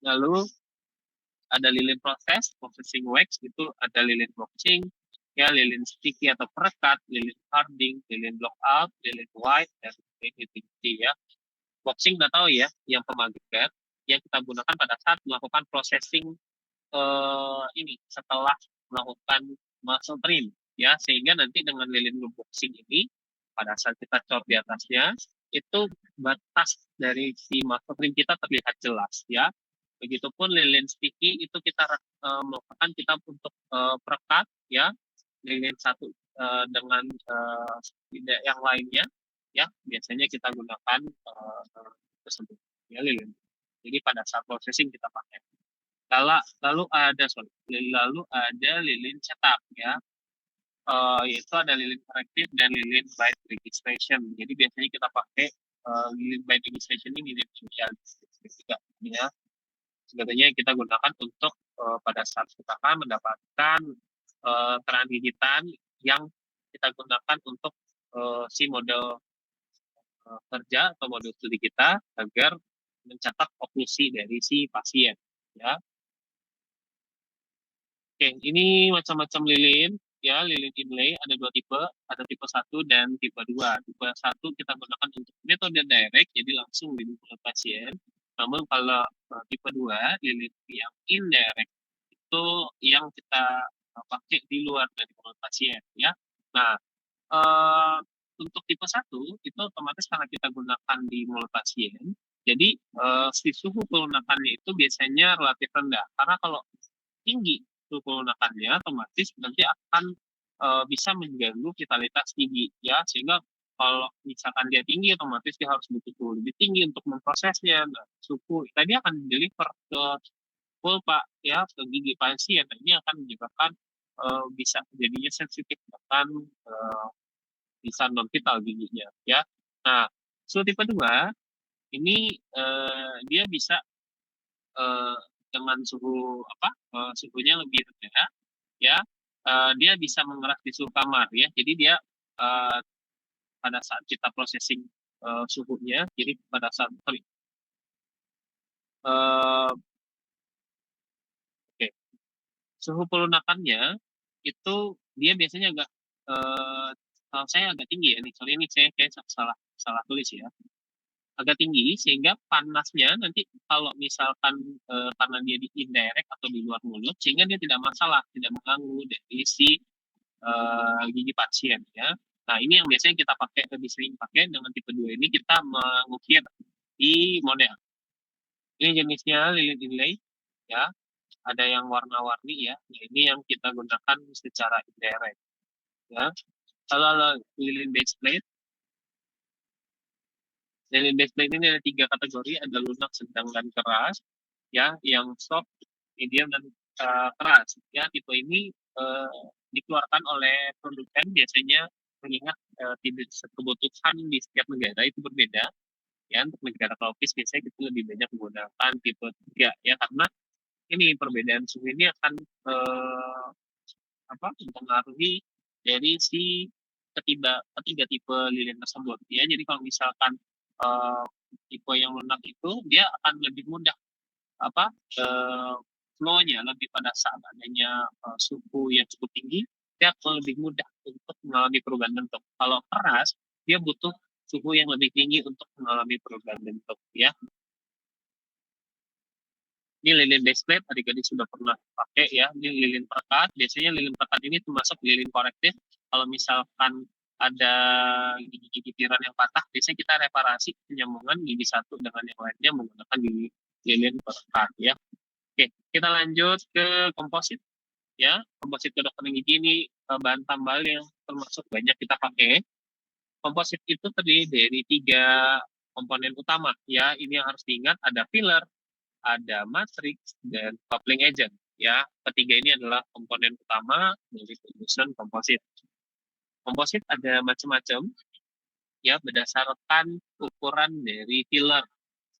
Lalu ada lilin processing wax, itu ada lilin boxing, ya, lilin sticky atau perekat, lilin harding, lilin block-out, lilin white, dan lilin tinti, ya. Boxing nggak tahu ya, yang pemagar yang kita gunakan pada saat melakukan processing ini setelah melakukan muscle trim, ya, sehingga nanti dengan lilin boxing ini pada saat kita cor di atasnya itu batas dari si muscle trim kita terlihat jelas, ya. Begitupun lilin sticky itu kita melakukan kita untuk perekat, ya, lilin satu dengan yang lainnya, ya, biasanya kita gunakan tersebut, ya, lilin. Jadi pada saat processing kita pakai. Lalu ada lilin cetak, ya. Yaitu ada lilin korektif dan lilin bite registration. Jadi biasanya kita pakai lilin bite registration ini lilin spesialis juga, ya. Sebenarnya kita gunakan untuk pada saat kita akan mendapatkan keran gigitan yang kita gunakan untuk si model kerja atau model studi kita agar mencatat oklusi dari si pasien, ya. Oke, ini macam-macam lilin, ya, lilin inlay ada 2 tipe, ada tipe 1 dan tipe 2. Tipe 1 kita gunakan untuk metode direct, jadi langsung di mulut pasien. Namun kalau tipe 2, lilin yang indirect, itu yang kita pakai di luar dari mulut pasien, ya. Nah, eh, untuk tipe 1 itu otomatis karena kita gunakan di mulut pasien, jadi si suhu pelunakannya itu biasanya relatif rendah. Karena kalau tinggi suhu pelunakannya, otomatis nanti akan bisa mengganggu vitalitas gigi, ya, sehingga kalau misalkan dia tinggi otomatis dia harus butuh suhu lebih tinggi untuk memprosesnya. Nah, suhu tadi akan deliver ke pulpa, ya, ke gigi pasien. Nah, ini akan menyebabkan bisa jadinya sensitif, bahkan bisa non vital giginya, ya. Nah, suhu tipe 2 ini dia bisa eh, dengan suhu apa suhunya lebih rendah, ya. Dia bisa mengeras di suhu kamar, ya. Jadi dia eh, pada saat kita processing suhunya, jadi pada saat sorry, eh, oke, suhu pelunakannya itu dia biasanya agak kalau saya agak tinggi ya nih, sorry ini saya kayak salah salah tulis ya, agak tinggi sehingga panasnya nanti kalau misalkan karena dia di indirect atau di luar mulut, sehingga dia tidak masalah, tidak mengganggu dari si gigi pasien, ya. Nah, ini yang biasanya kita pakai, lebih sering pakai dengan tipe 2 ini kita mengukir di model. Ini jenisnya lilin inlay, ya. Ada yang warna-warni, ya. Nah, ini yang kita gunakan secara indirect, ya. Kalau lilin base plate, lilin base plate ini ada 3 kategori, ada lunak, sedang, dan keras, ya. Yang soft, medium, dan keras, ya. Tipe ini dikeluarkan oleh produsen biasanya mengingat kebutuhan di setiap negara itu berbeda. Ya, untuk negara tropis biasanya kita lebih banyak menggunakan tipe 3 ya, karena ini perbedaan suhu ini akan mempengaruhi dari si ketiga tipe lilin tersebut ya. Jadi kalau misalkan eh, tipe yang lunak itu dia akan lebih mudah apa eh, flow-nya lebih pada saat adanya suhu yang cukup tinggi, dia akan lebih mudah untuk mengalami perubahan bentuk. Kalau keras, dia butuh suhu yang lebih tinggi untuk mengalami perubahan bentuk ya. Ini lilin baseplate adik-adik sudah pernah pakai ya. Ini lilin perekat. Biasanya lilin perekat ini termasuk lilin korektif. Kalau misalkan ada gigi-gigi tiran yang patah, biasanya kita reparasi penyambungan gigi satu dengan yang lainnya menggunakan gigi lilin perekat ya. Oke, kita lanjut ke komposit ya. Komposit kedokteran gigi ini bahan tambal yang termasuk banyak kita pakai. Komposit itu terdiri dari 3 komponen utama ya. Ini yang harus diingat, ada filler, ada matrix, dan coupling agent ya. Ketiga ini adalah komponen utama dari penyusunan komposit. Komposit ada macam-macam ya berdasarkan ukuran dari filler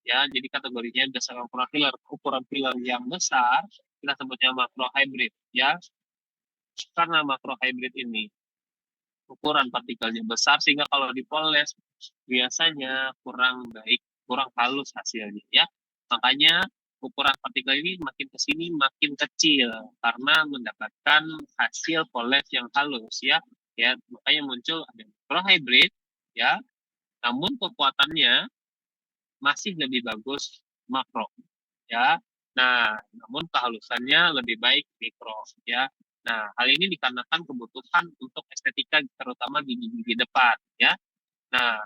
ya. Jadi kategorinya berdasarkan ukuran filler. Ukuran filler yang besar kita sebutnya makro hybrid ya. Karena makro hybrid ini ukuran partikelnya besar sehingga kalau dipoles biasanya kurang baik, kurang halus hasilnya ya. Makanya ukuran partikel ini makin ke sini makin kecil karena mendapatkan hasil poles yang halus ya. Ya, makanya muncul ada micro hybrid ya. Namun kekuatannya masih lebih bagus makro ya. Nah, namun kehalusannya lebih baik mikro ya. Nah, hal ini dikarenakan kebutuhan untuk estetika terutama gigi-gigi depan ya. Nah,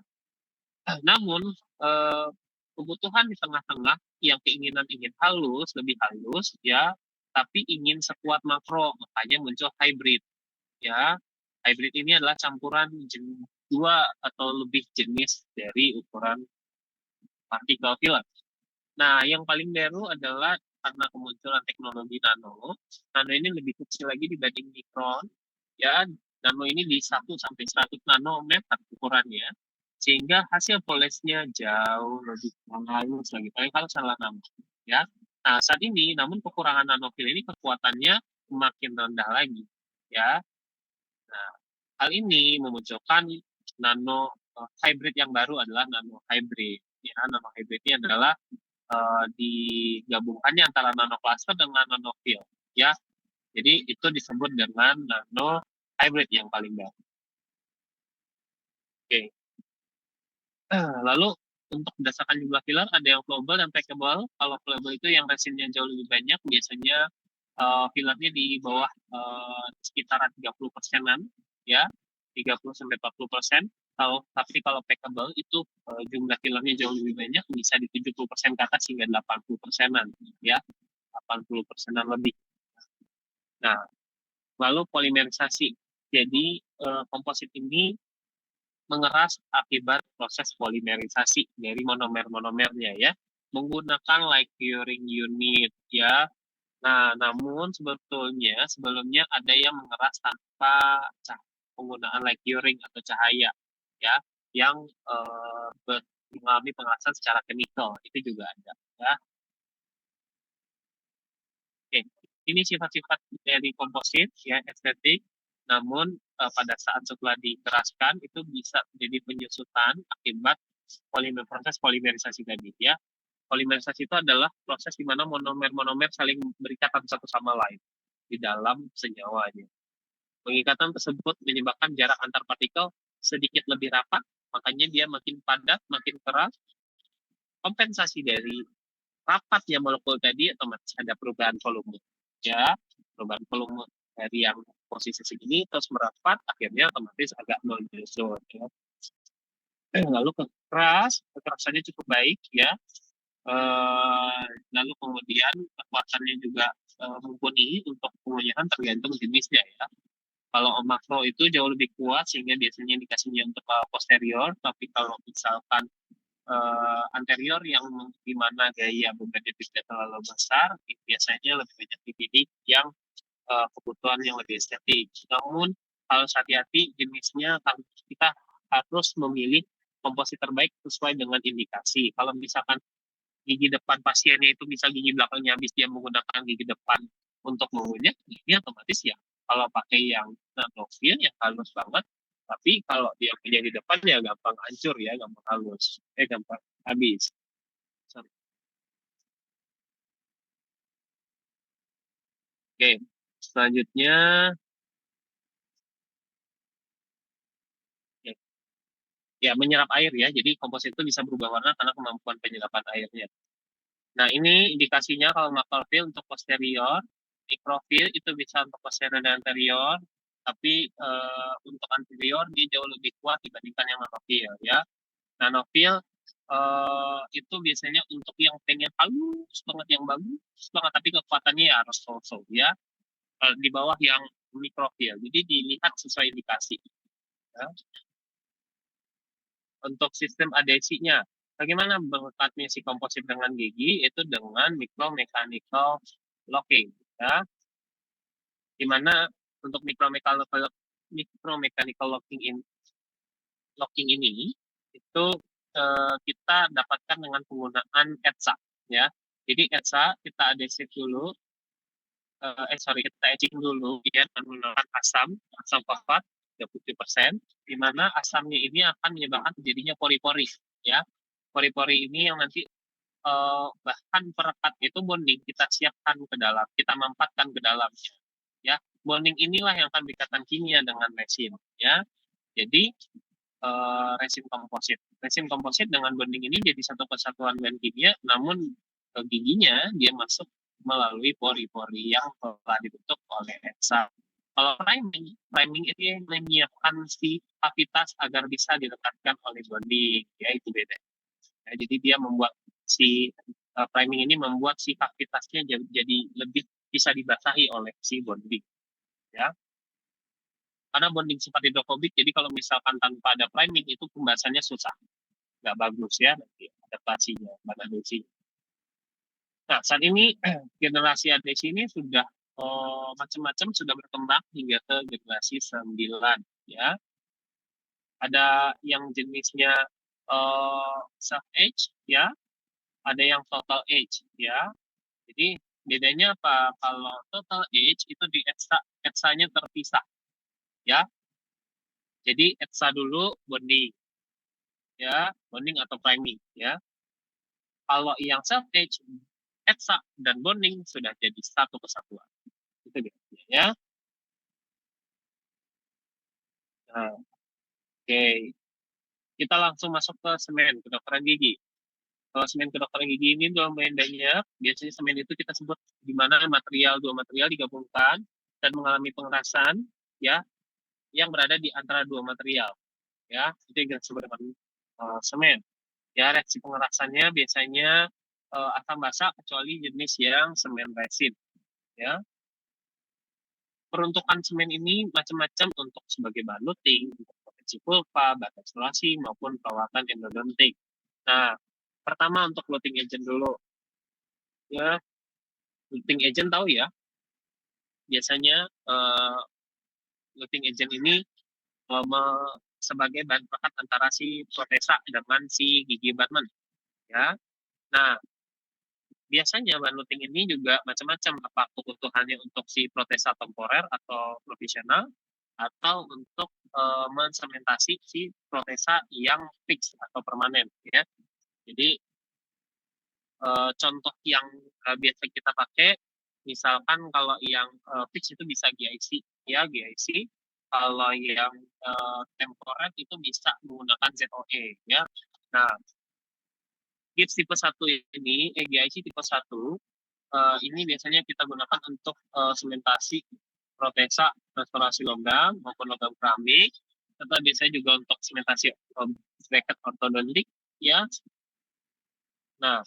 namun eh, kebutuhan di tengah-tengah yang keinginan ingin halus, lebih halus ya, tapi ingin sekuat makro, makanya muncul hybrid ya. Hybrid ini adalah campuran dua atau lebih jenis dari ukuran partikel filler. Nah, yang paling baru adalah karena kemunculan teknologi nano. Nano ini lebih kecil lagi dibanding mikron. Ya, nano ini di 1 sampai 100 nanometer ukurannya. Sehingga hasil polesnya jauh lebih halus lagi. Paling kalau salah nama. Ya. Nah, saat ini, namun kekurangan nanofil ini kekuatannya makin rendah lagi. Ya. Nah, hal ini memunculkan nano hybrid yang baru adalah nano hybrid. Ya, nano hybrid ini adalah digabungkannya antara nanocluster dengan nanofil ya. Jadi itu disebut dengan nano hybrid yang paling baru. Oke. Lalu untuk berdasarkan jumlah filler ada yang flowable dan packable. Kalau flowable itu yang resinnya jauh lebih banyak, biasanya fillernya di bawah sekitaran 30 persenan ya, 30 sampai 40%. Tapi kalau packable itu jumlah fillernya jauh lebih banyak, bisa di 70% ke atas hingga 80 persenan ya, 80 persenan lebih. Nah, lalu polimerisasi. Jadi komposit ini mengeras akibat proses polimerisasi dari monomer-monomernya ya, menggunakan light curing unit ya. Nah, namun sebelumnya ada yang mengeras tanpa penggunaan light curing atau cahaya ya, yang mengalami pengerasan secara chemical itu juga ada ya. Oke, ini sifat-sifat dari komposit ya, estetik. Namun pada saat setelah dikeraskan itu bisa menjadi penyusutan akibat proses polimerisasi tadi ya. Polimerisasi itu adalah proses di mana monomer-monomer saling berikatan satu sama lain di dalam senyawanya. Pengikatan tersebut menyebabkan jarak antar partikel sedikit lebih rapat, makanya dia makin padat, makin keras. Kompensasi dari rapatnya molekul tadi otomatis ada perubahan volume ya, perubahan volume dari yang posisi segini terus merapat akhirnya otomatis agak non-meso ya. Lalu kekerasannya cukup baik ya. Lalu kemudian kekuatannya juga mumpuni untuk pengunyah tergantung jenisnya ya. Kalau makro itu jauh lebih kuat sehingga biasanya dikasihnya untuk posterior, tapi kalau misalkan anterior yang di mana gaya bebannya tidak terlalu besar, biasanya lebih banyak dipilih yang kebutuhan yang lebih estetik. Namun harus hati-hati jenisnya, kita harus memilih komposit terbaik sesuai dengan indikasi. Kalau misalkan gigi depan pasiennya itu misal gigi belakangnya habis, dia menggunakan gigi depan untuk mengunyah, ini otomatis ya kalau pakai yang nanofil yang halus banget, tapi kalau dia punya di depan ya gampang hancur ya, gampang halus, gampang habis. Sorry. Oke, selanjutnya ya, ya menyerap air ya. Jadi komposit itu bisa berubah warna karena kemampuan penyerapan airnya. Nah, ini indikasinya kalau makrofil untuk posterior, mikrofil itu bisa untuk posterior dan anterior, tapi untuk anterior dia jauh lebih kuat dibandingkan yang nanofil ya. Nanofil itu biasanya untuk yang pengen halus banget, yang bagus banget, tapi kekuatannya ya harus so-so ya, di bawah yang mikrofil. Jadi dilihat sesuai indikasi. Ya. Untuk sistem adhesinya, bagaimana mengekatnya si komposit dengan gigi? Itu dengan micromechanical locking, ya. Dimana untuk micromechanical locking ini itu kita dapatkan dengan penggunaan ETSA, ya. Jadi ETSA kita adhesif dulu, kita etching dulu ya menggunakan asam fosfat 30%, di mana asamnya ini akan menyebabkan terjadinya pori-pori ya. Pori-pori ini yang nanti bahan perekat itu bonding kita siapkan ke dalam, kita mampatkan ke dalam ya. Bonding inilah yang akan berikatan kimia dengan resin ya. Jadi resin komposit dengan bonding ini jadi satu kesatuan dengan kimia, namun giginya dia masuk melalui pori-pori yang telah dibentuk oleh ETSA. Kalau priming ini menyiapkan si kavitas agar bisa dilekatkan oleh bonding, ya itu beda. Ya, jadi dia membuat si priming ini membuat si kavitasnya jadi lebih bisa dibasahi oleh si bonding, ya. Karena bonding sifat hidrofobik, jadi kalau misalkan tanpa ada priming itu pembahasannya susah, nggak bagus ya nanti adaptasinya, adhesi. Nah, saat ini generasi adhesi ini sudah macam-macam, sudah berkembang hingga ke generasi 9 ya. Ada yang jenisnya self age ya, ada yang total age ya. Jadi bedanya apa? Kalau total age itu di ETSA-nya terpisah ya. Jadi ETSA dulu bonding ya, bonding atau priming ya. Kalau yang self age, ETSA dan bonding sudah jadi satu kesatuan. Itu dia ya. Nah, oke. Kita langsung masuk ke semen kedokteran gigi. Kalau semen kedokteran gigi ini dua lumayan banyak. Biasanya semen itu kita sebut di mana dua material digabungkan dan mengalami pengerasan ya, yang berada di antara dua material ya. Itu yang kita sebut dengan semen. Ya, reaksi pengerasannya biasanya asam basa kecuali jenis yang semen resin ya. Peruntukan semen ini macam-macam, untuk sebagai bahan luting, untuk proteksi pulpa, bahan eksplorasi, maupun perawatan endodontik. Nah, pertama untuk luting agent dulu. Ya, luting agent tahu ya, biasanya luting agent ini sebagai bahan perekat antara si protesa dengan si gigi abutment. Ya, nah biasanya bahan luting ini juga macam-macam, apa kebutuhannya untuk si protesa temporer atau profesional, atau untuk mensementasi si protesa yang fix atau permanen ya. Jadi contoh yang biasa kita pakai, misalkan kalau yang fix itu bisa GIC ya, GIC. Kalau yang temporer itu bisa menggunakan ZOE ya. Nah, gips tipe 1 ini, GIC tipe 1 ini biasanya kita gunakan untuk sementasi protesa restorasi logam maupun logam keramik, serta biasanya juga untuk sementasi bracket ortodontik ya. Nah,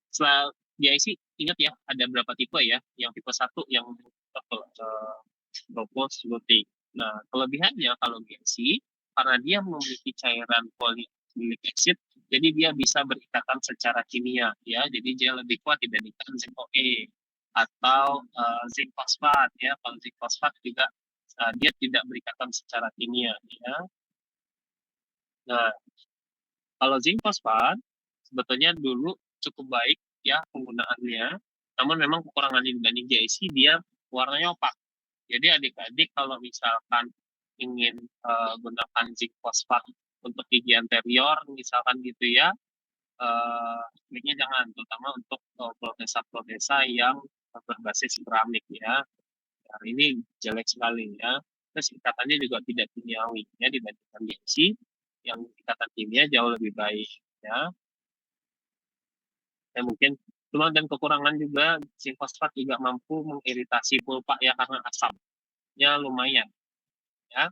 setelah GIC, ingat ya ada berapa tipe ya. Yang tipe 1 yang propose luting. Nah, kelebihannya kalau GIC, karena dia memiliki cairan polyacrylic acid, jadi dia bisa berikatan secara kimia ya. Jadi dia lebih kuat dibandingkan zinc OE atau zinc fosfat ya. Kalau zinc fosfat juga dia tidak berikatan secara kimia ya. Nah, Kalau zinc fosfat sebetulnya dulu cukup baik ya penggunaannya, namun memang kekurangannya dibanding GIC dia warnanya opak. Jadi adik-adik kalau misalkan ingin gunakan zinc fosfat untuk gigi anterior misalkan gitu ya, sebaiknya jangan, terutama untuk protesa-protesa yang berbasis keramik ya. Nah, ini jelek sekali ya. Terus ikatannya juga tidak kimiawi ya dibandingkan GIC yang ikatan kimia jauh lebih baik ya. Ya mungkin cuma dan kekurangan juga zinc fosfat juga mampu mengiritasi pulpa ya karena asamnya lumayan ya.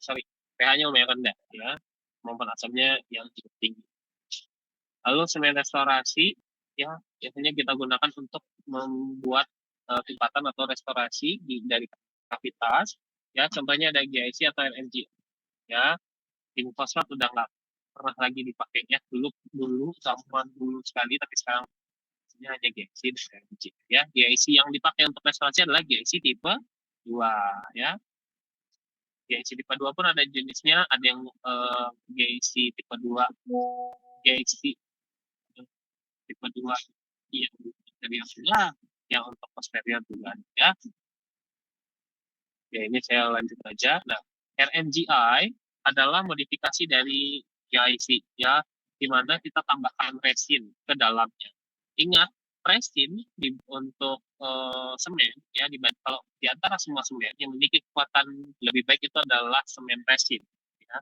Sorry, pH-nya lumayan rendah ya. Kemampuan asamnya yang cukup tinggi. Lalu semen restorasi ya biasanya kita gunakan untuk membuat tipatan atau restorasi dari kavitas ya, contohnya ada GIC atau LNG ya. Zinc fosfat udah nggak pernah lagi dipakai ya, dulu dulu zaman dulu sekali, tapi sekarang ini hanya GIC dan LNG ya. GIC yang dipakai untuk restorasi adalah GIC tipe 2 ya. GIC tipe 2 pun ada jenisnya, ada yang GIC tipe 2 GIC tipe 2 yang posterior juga, yang untuk posterior juga ya. Ya ini saya lanjut aja. Nah, RMGI adalah modifikasi dari GIC ya, di mana kita tambahkan resin ke dalamnya. Ingat, resin untuk semen ya, kalau di antara semua semen yang memiliki kekuatan lebih baik itu adalah semen resin ya.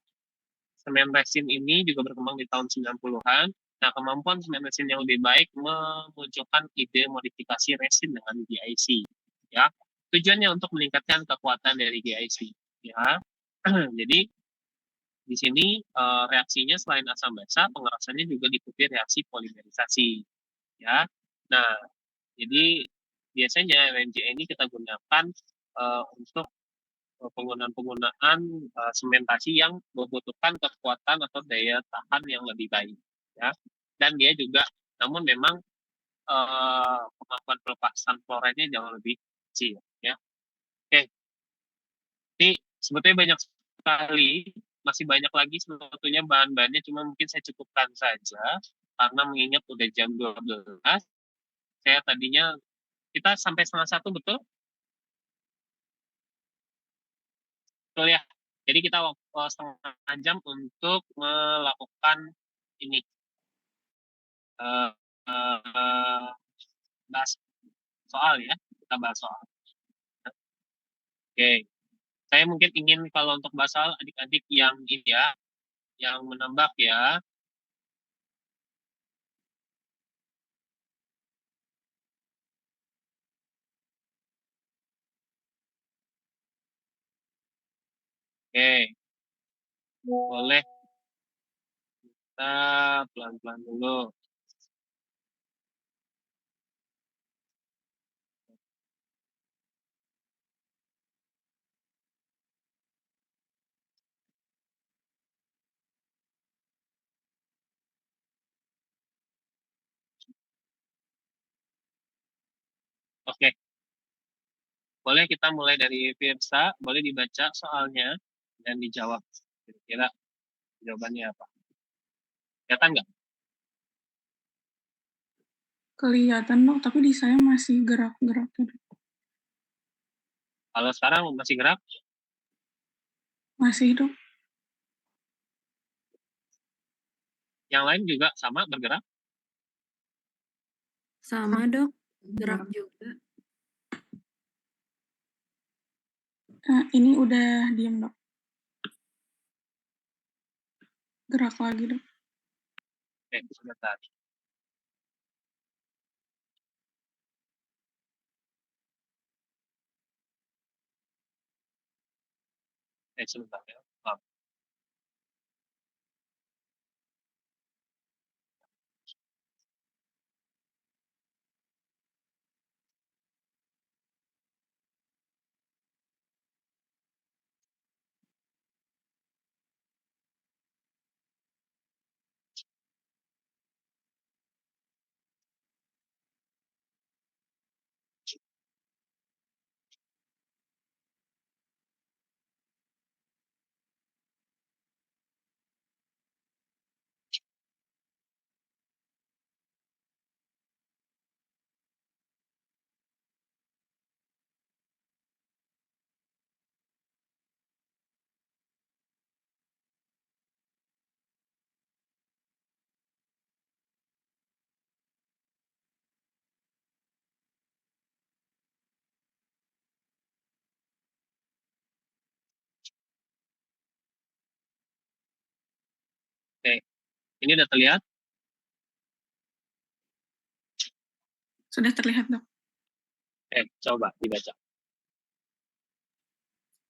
Semen resin ini juga berkembang di tahun 90-an. Nah, kemampuan semen resin yang lebih baik memunculkan ide modifikasi resin dengan GIC. Ya, tujuannya untuk meningkatkan kekuatan dari GIC. Ya, jadi di sini reaksinya selain asam basa, pengerasannya juga diikuti reaksi polimerisasi. Ya, nah jadi biasanya LNG ini kita gunakan untuk penggunaan-penggunaan sementasi yang membutuhkan kekuatan atau daya tahan yang lebih baik ya, dan dia juga namun memang kemampuan pelepasan klorinnya jauh lebih kecil ya. Oke, ini sebetulnya banyak sekali, masih banyak lagi sebetulnya bahan-bahannya, cuma mungkin saya cukupkan saja karena mengingat udah jam 12. Saya tadinya kita sampai setengah satu, betul? Betul ya. Jadi kita setengah jam untuk melakukan ini uh, uh, bahas soal ya. Kita bahas soal. Oke. Saya mungkin ingin kalau untuk bahas soal adik-adik yang ini ya, yang menambah ya. Oke. Boleh kita pelan-pelan dulu. Oke. Boleh kita mulai dari Firsa, boleh dibaca soalnya dan dijawab. Kira-kira jawabannya apa? Kelihatan nggak? Kelihatan dok, tapi di saya masih gerak-gerak gitu. Kalau sekarang masih gerak? Masih dok. Yang lain juga sama bergerak? Sama dok, gerak juga. Nah, ini udah diam dok. Gerak lagi dok. Oke, sebentar. Sebentar ya. Ini udah terlihat? Sudah terlihat, Dok. Coba dibaca.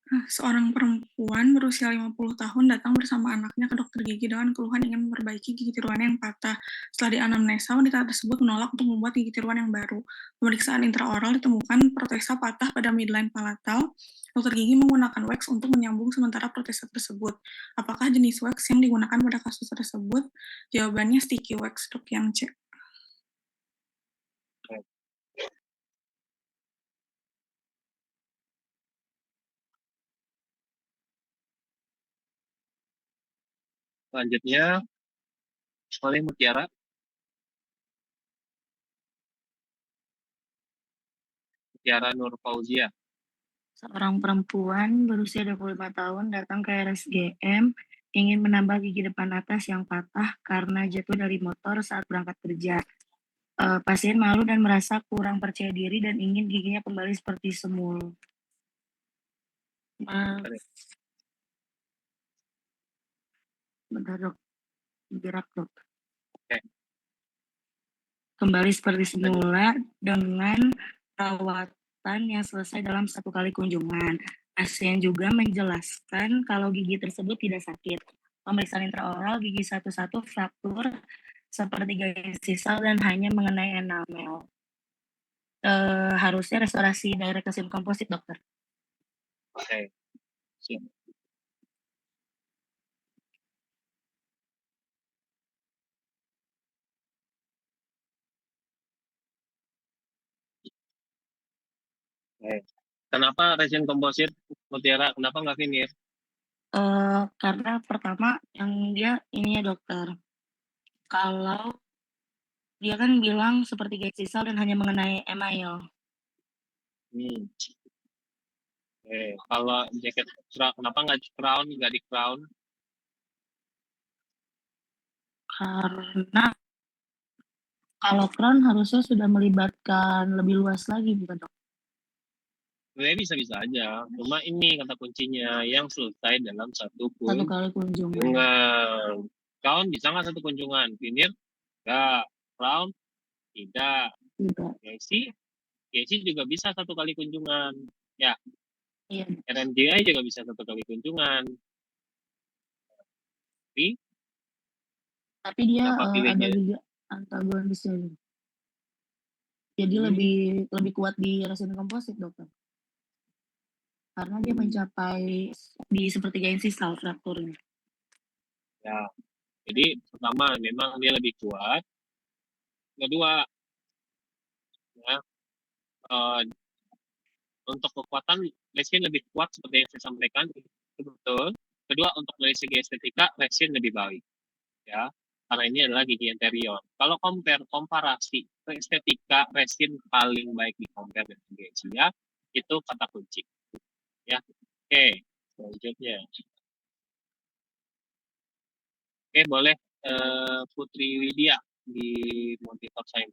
Seorang perempuan berusia 50 tahun datang bersama anaknya ke dokter gigi dengan keluhan ingin memperbaiki gigi tiruannya yang patah. Setelah dianamnesa, wanita tersebut menolak untuk membuat gigi tiruan yang baru. Pemeriksaan intraoral ditemukan protesa patah pada midline palatal. Dokter gigi menggunakan wax untuk menyambung sementara protesa tersebut. Apakah jenis wax yang digunakan pada kasus tersebut? Jawabannya sticky wax, Dok, yang C. Selanjutnya oleh Mutiara. Mutiara Nur Fauzia. Seorang perempuan berusia 25 tahun datang ke RSGM ingin menambah gigi depan atas yang patah karena jatuh dari motor saat berangkat kerja. Pasien malu dan merasa kurang percaya diri dan ingin giginya kembali seperti semula. Bentar, Dok. Gerak, Dok. Oke. Kembali seperti semula dengan perawatan yang selesai dalam 1 kali kunjungan. Pasien juga menjelaskan kalau gigi tersebut tidak sakit. Pemeriksaan intraoral gigi 1-1 fraktur sepertiga sisal dan hanya mengenai enamel. Harusnya restorasi direct resin komposit, dokter. Oke. Siap. Kenapa resin komposit, Mutiara? Kenapa nggak veneer? Karena pertama yang dia ini ya dokter, kalau dia kan bilang seperti garis sisal dan hanya mengenai email. Kalau jaket kenapa nggak crown, nggak di crown? Karena kalau crown harusnya sudah melibatkan lebih luas lagi, bukan dok? Sebenarnya bisa-bisa aja. Cuma ini kata kuncinya yang selesai dalam satu kali kunjungan. Crown bisa nggak satu kunjungan? Veneer nggak. Crown tidak. Gacy juga bisa satu kali kunjungan. Ya. Iya. RMJI juga bisa satu kali kunjungan. Tapi dia ada juga antagonisnya. Jadi lebih kuat di resin komposit, dokter. Karena dia mencapai di sepertiga sisal frakturnya. Ya, jadi pertama memang dia lebih kuat. Kedua, ya, untuk kekuatan resin lebih kuat seperti yang saya sampaikan, itu betul. Kedua, untuk dari segi estetika resin lebih baik, ya, karena ini adalah gigi anterior. Kalau komparasi estetika resin paling baik di compare dengan gigi ya, itu kata kunci, ya. Oke, selanjutnya. Oke, boleh Putri Widya di monitor saya.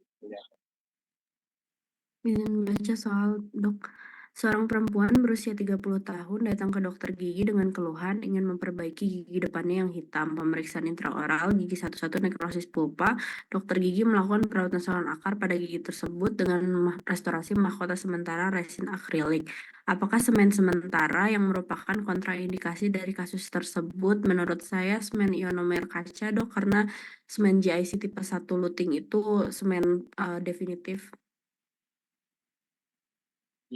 Ingin baca soal dok. Seorang perempuan berusia 30 tahun datang ke dokter gigi dengan keluhan ingin memperbaiki gigi depannya yang hitam. Pemeriksaan intraoral gigi 1-1 nekrosis pulpa. Dokter gigi melakukan perawatan saluran akar pada gigi tersebut dengan restorasi mahkota sementara resin akrilik. Apakah semen sementara yang merupakan kontraindikasi dari kasus tersebut? Menurut saya semen ionomer kaca, dok, karena semen GIC tipe 1 luting itu semen definitif. 30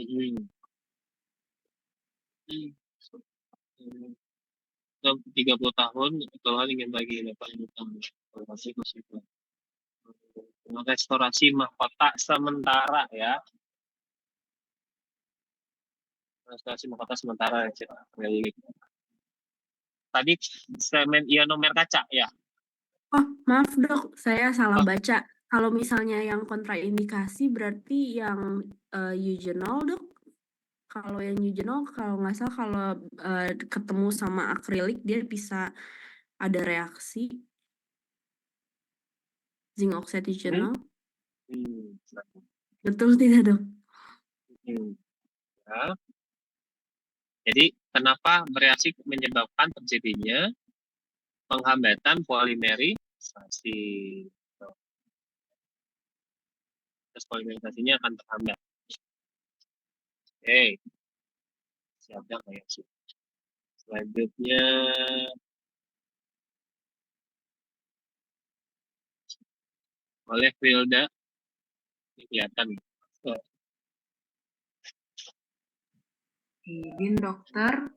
tahun keluhan ingin bagi lepas hitam restorasi mahkota sementara, ya. Restorasi mahkota sementara ya. Tadi semen ionomer kaca, ya. Oh, maaf dok, saya salah baca. Kalau misalnya yang kontraindikasi berarti yang eugenol, dok. Kalau yang eugenol, kalau nggak salah kalau ketemu sama akrilik dia bisa ada reaksi zinc oxide eugenol. Betul tidak, dok? Ya. Jadi kenapa bereaksi menyebabkan terjadinya penghambatan polimerisasi polimerisasi. Terus polimerisasinya akan terhambat. Oke. Siapa kayak sih? Selanjutnya oleh Wilda. Ini kelihatan. Oh, Izin dokter,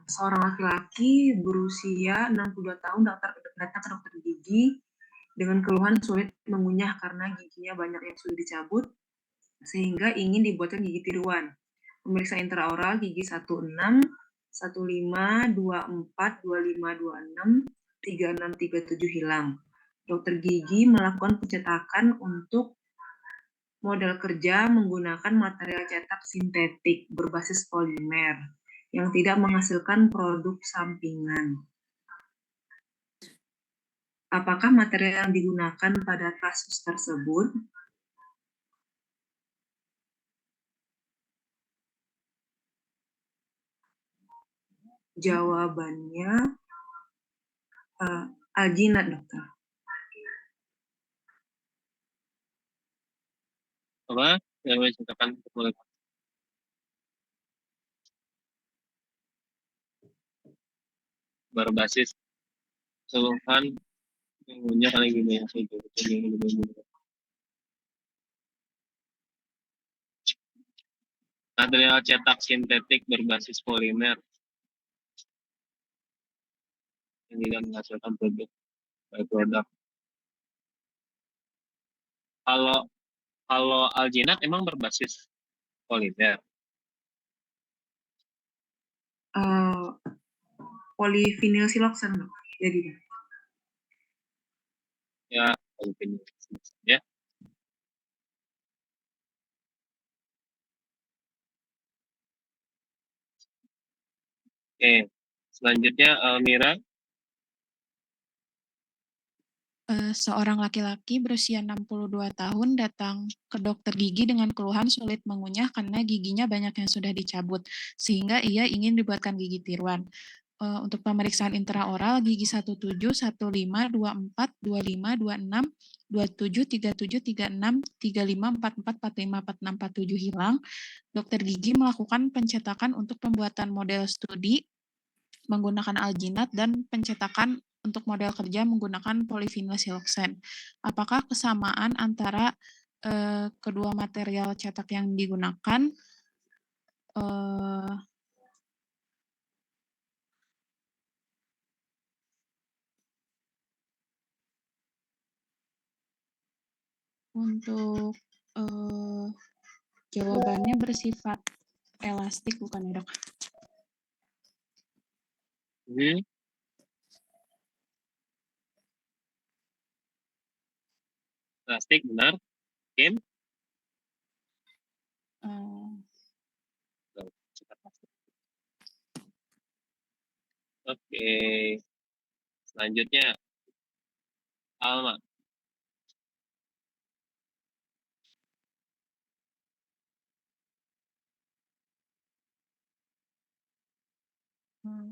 seorang laki-laki berusia 62 tahun datang ke dokter gigi dengan keluhan sulit mengunyah karena giginya banyak yang sudah dicabut sehingga ingin dibuatkan gigi tiruan. Pemeriksaan intraoral gigi 16, 15, 24, 25, 26, 36, 37 hilang. Dokter gigi melakukan pencetakan untuk model kerja menggunakan material cetak sintetik berbasis polimer yang tidak menghasilkan produk sampingan. Apakah material yang digunakan pada kasus tersebut? Jawabannya alginat, dokter. apa? Yang cetakan boleh. Berbasis keluhan mengunyah kali gini ya. Material cetak sintetik berbasis polimer yang tidak menghasilkan produk. Kalau alginat emang berbasis polimer. Polivinil siloxan, dok. Jadi Ya, polimer ya. Oke, selanjutnya Almira. Seorang laki-laki berusia 62 tahun datang ke dokter gigi dengan keluhan sulit mengunyah karena giginya banyak yang sudah dicabut, sehingga ia ingin dibuatkan gigi tiruan. Untuk pemeriksaan intraoral gigi 17, 15, 24, 25, 26, 27, 37, 36, 35, 44, 45, 46, 47 hilang. Dokter gigi melakukan pencetakan untuk pembuatan model studi menggunakan alginat dan pencetakan untuk model kerja menggunakan polivinil siloxane. Apakah kesamaan antara kedua material cetak yang digunakan? Untuk jawabannya bersifat elastik, bukan ya, dok? Plastik, benar. Kim? Oke. Selanjutnya, Alma.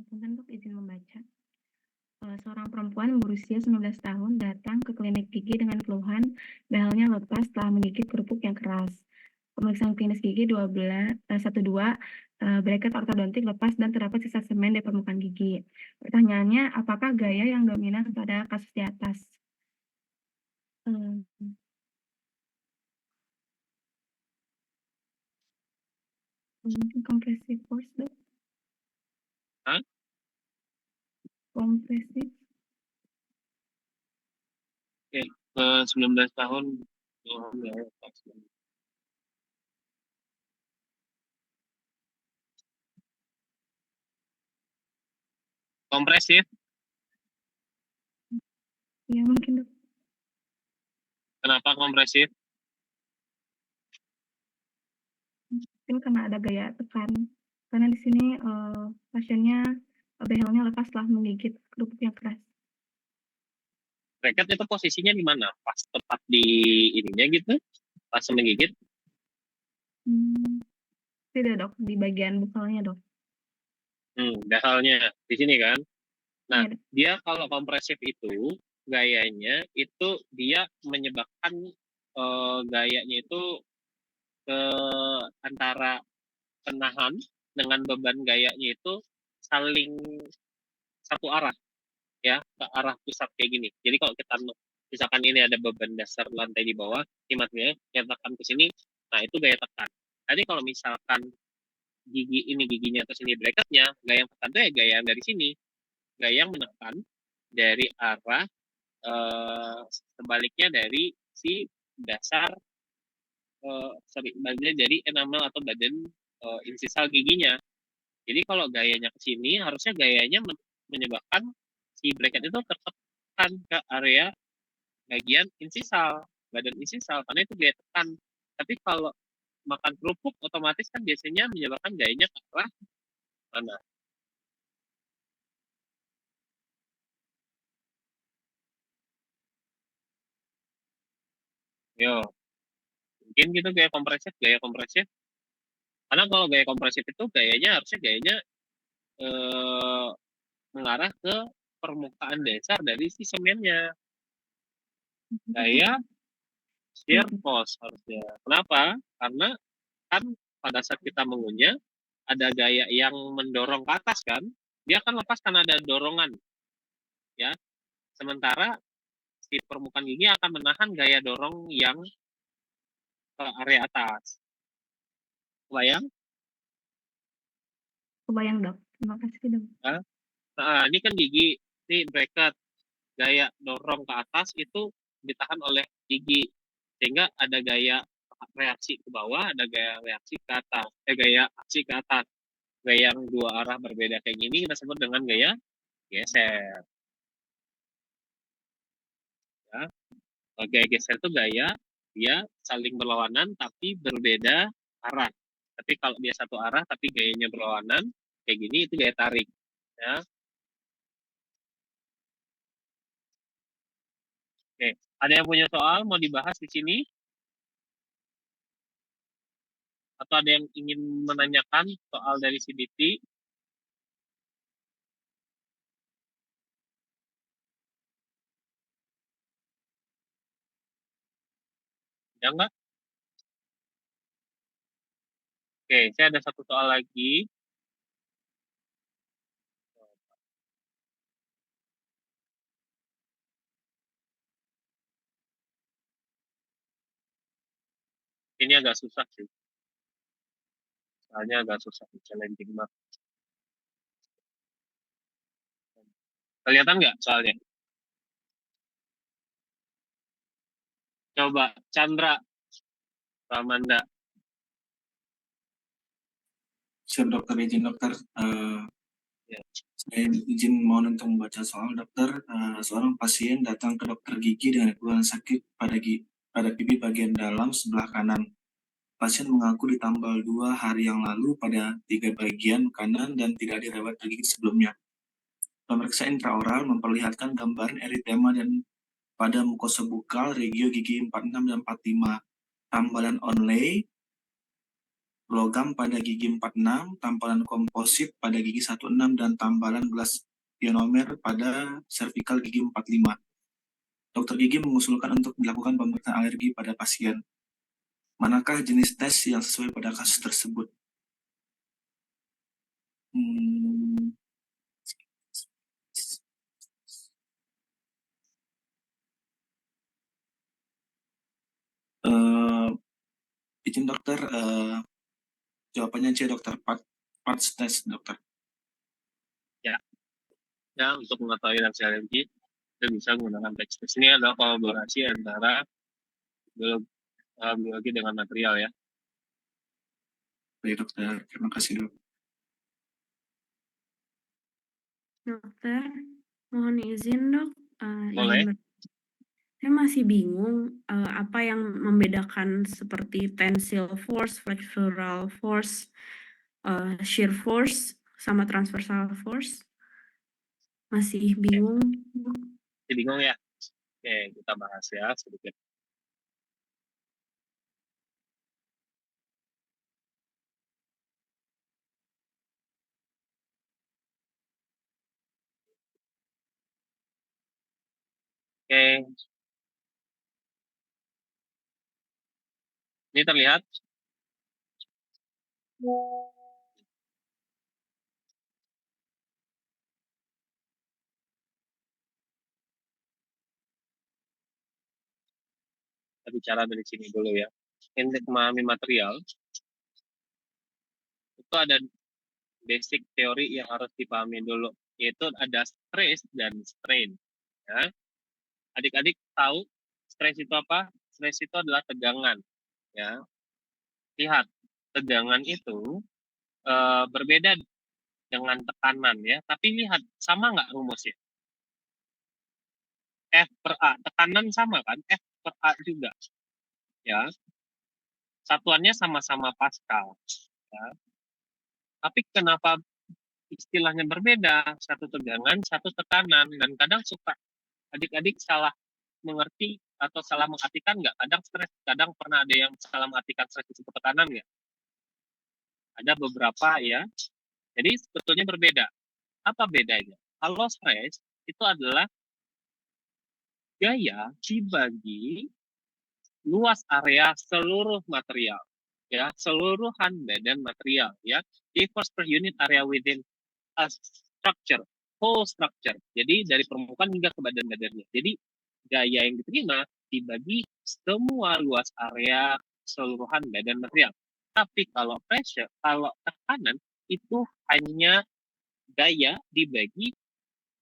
Punten, dok, izin membaca. Seorang perempuan berusia 19 tahun datang ke klinik gigi dengan keluhan behalnya lepas setelah menggigit kerupuk yang keras. Pemeriksaan klinis gigi 12, 12, bracket ortodontik lepas dan terdapat sisa semen di permukaan gigi. Pertanyaannya, apakah gaya yang dominan pada kasus di atas? Mungkin kompresif force, dok? Hah? Kompresif. Oke, 19 tahun. Kompresif? Ya, mungkin, dok. Kenapa kompresif? Mungkin karena ada gaya tekan. Karena di sini pasiennya behelnya lepas setelah menggigit kerupuk yang keras. Bracket itu posisinya di mana? Pas tepat di ininya gitu? Pas menggigit? Tidak, dok. Di bagian bukalnya, dok. Dahalnya di sini kan? Nah, Ya, dia kalau kompresif itu gayanya itu dia menyebabkan gayanya itu ke antara penahan dengan beban gayanya itu saling satu arah ya, ke arah pusat kayak gini. Jadi kalau kita misalkan ini ada beban dasar lantai di bawah, ini materialnya yang tekan ke sini, nah itu gaya tekan. Tadi kalau misalkan giginya atau sini bracketnya, gaya yang tekan itu ya gaya yang dari sini, gaya yang menekan dari arah sebaliknya dari si dasar bagian dari enamel atau badan insisal giginya. Jadi kalau gayanya ke sini, harusnya gayanya menyebabkan si bracket itu tertekan ke area bagian insisal, badan insisal, karena itu gaya tekan. Tapi kalau makan kerupuk, otomatis kan biasanya menyebabkan gayanya ke arah mana? Yo, mungkin gitu gaya kompresif. Karena kalau gaya kompresif itu gayanya harusnya gayanya eh, mengarah ke permukaan dasar dari si semennya. Gaya shear force harusnya. Kenapa? Karena kan pada saat kita mengunyah, ada gaya yang mendorong ke atas kan, dia akan lepas karena ada dorongan, ya. Sementara si permukaan gigi akan menahan gaya dorong yang ke area atas. Kebayang? Kebayang dok. Terima kasih dok. Nah, ini kan gigi, ini bracket, gaya dorong ke atas itu ditahan oleh gigi, sehingga ada gaya reaksi ke bawah, ada gaya reaksi ke atas, gaya aksi ke atas. Gaya yang dua arah berbeda kayak gini kita sebut dengan gaya geser. Ya. Gaya geser itu gaya dia saling berlawanan tapi berbeda arah. Tapi kalau dia satu arah tapi gayanya berlawanan kayak gini itu gaya tarik. Ya. Oke, ada yang punya soal mau dibahas di sini? Atau ada yang ingin menanyakan soal dari CBT? Ya enggak? Oke, saya ada satu soal lagi. Ini agak susah sih. Soalnya agak susah, challenging banget. Kelihatan nggak soalnya? Coba, Chandra, Ramanda. Siap dokter, izin dokter. Ya. Saya izin mohon untuk membaca soal dokter. Seorang pasien datang ke dokter gigi dengan keluhan sakit pada pipi bagian dalam sebelah kanan. Pasien mengaku ditambal 2 hari yang lalu pada 3 bagian kanan dan tidak dirawat gigi sebelumnya. Pemeriksaan intraoral memperlihatkan gambaran eritema dan pada mukosa bukal regio gigi 46 dan 45. Tambalan onlay logam pada gigi 46, tambalan komposit pada gigi 16, dan tambalan gelas ionomer pada cervical gigi 45. Dokter gigi mengusulkan untuk dilakukan pemeriksaan alergi pada pasien. Manakah jenis tes yang sesuai pada kasus tersebut? Izin dokter, jawabannya C dokter, part test dokter. Ya, untuk mengetahui reaksi alergi, kita bisa menggunakan teks. Ini adalah kolaborasi antara biologi dengan material ya. Baik dokter, terima kasih dok. Dokter, mohon izin dok. Boleh. Saya masih bingung apa yang membedakan seperti tensile force, flexural force, shear force, sama transversal force. Masih bingung. Masih bingung ya? Oke, kita bahas ya sedikit. Oke, ini terlihat. Kita bicara dari sini dulu ya. Untuk memahami material, itu ada basic teori yang harus dipahami dulu, yaitu ada stress dan strain. Ya. Adik-adik tahu stress itu apa? Stress itu adalah tegangan. Ya. Lihat, tegangan itu berbeda dengan tekanan ya. Tapi lihat, sama nggak rumusnya? F per A, tekanan sama kan? F per A juga. Ya. Satuannya sama-sama Pascal. Ya. Tapi kenapa istilahnya berbeda? Satu tegangan, satu tekanan. Dan kadang suka adik-adik salah mengerti atau salah mengartikan nggak? Kadang stres, kadang pernah ada yang salah mengartikan stres itu tekanan nggak? Ada beberapa ya. Jadi sebetulnya berbeda. Apa bedanya? Kalau stres itu adalah gaya dibagi luas area seluruh material, ya, seluruhan badan material, ya, differs per unit area within a structure, whole structure. Jadi dari permukaan hingga ke badan-badannya. Jadi gaya yang diterima dibagi semua luas area seluruhan badan material. Tapi kalau pressure, kalau tekanan itu hanya gaya dibagi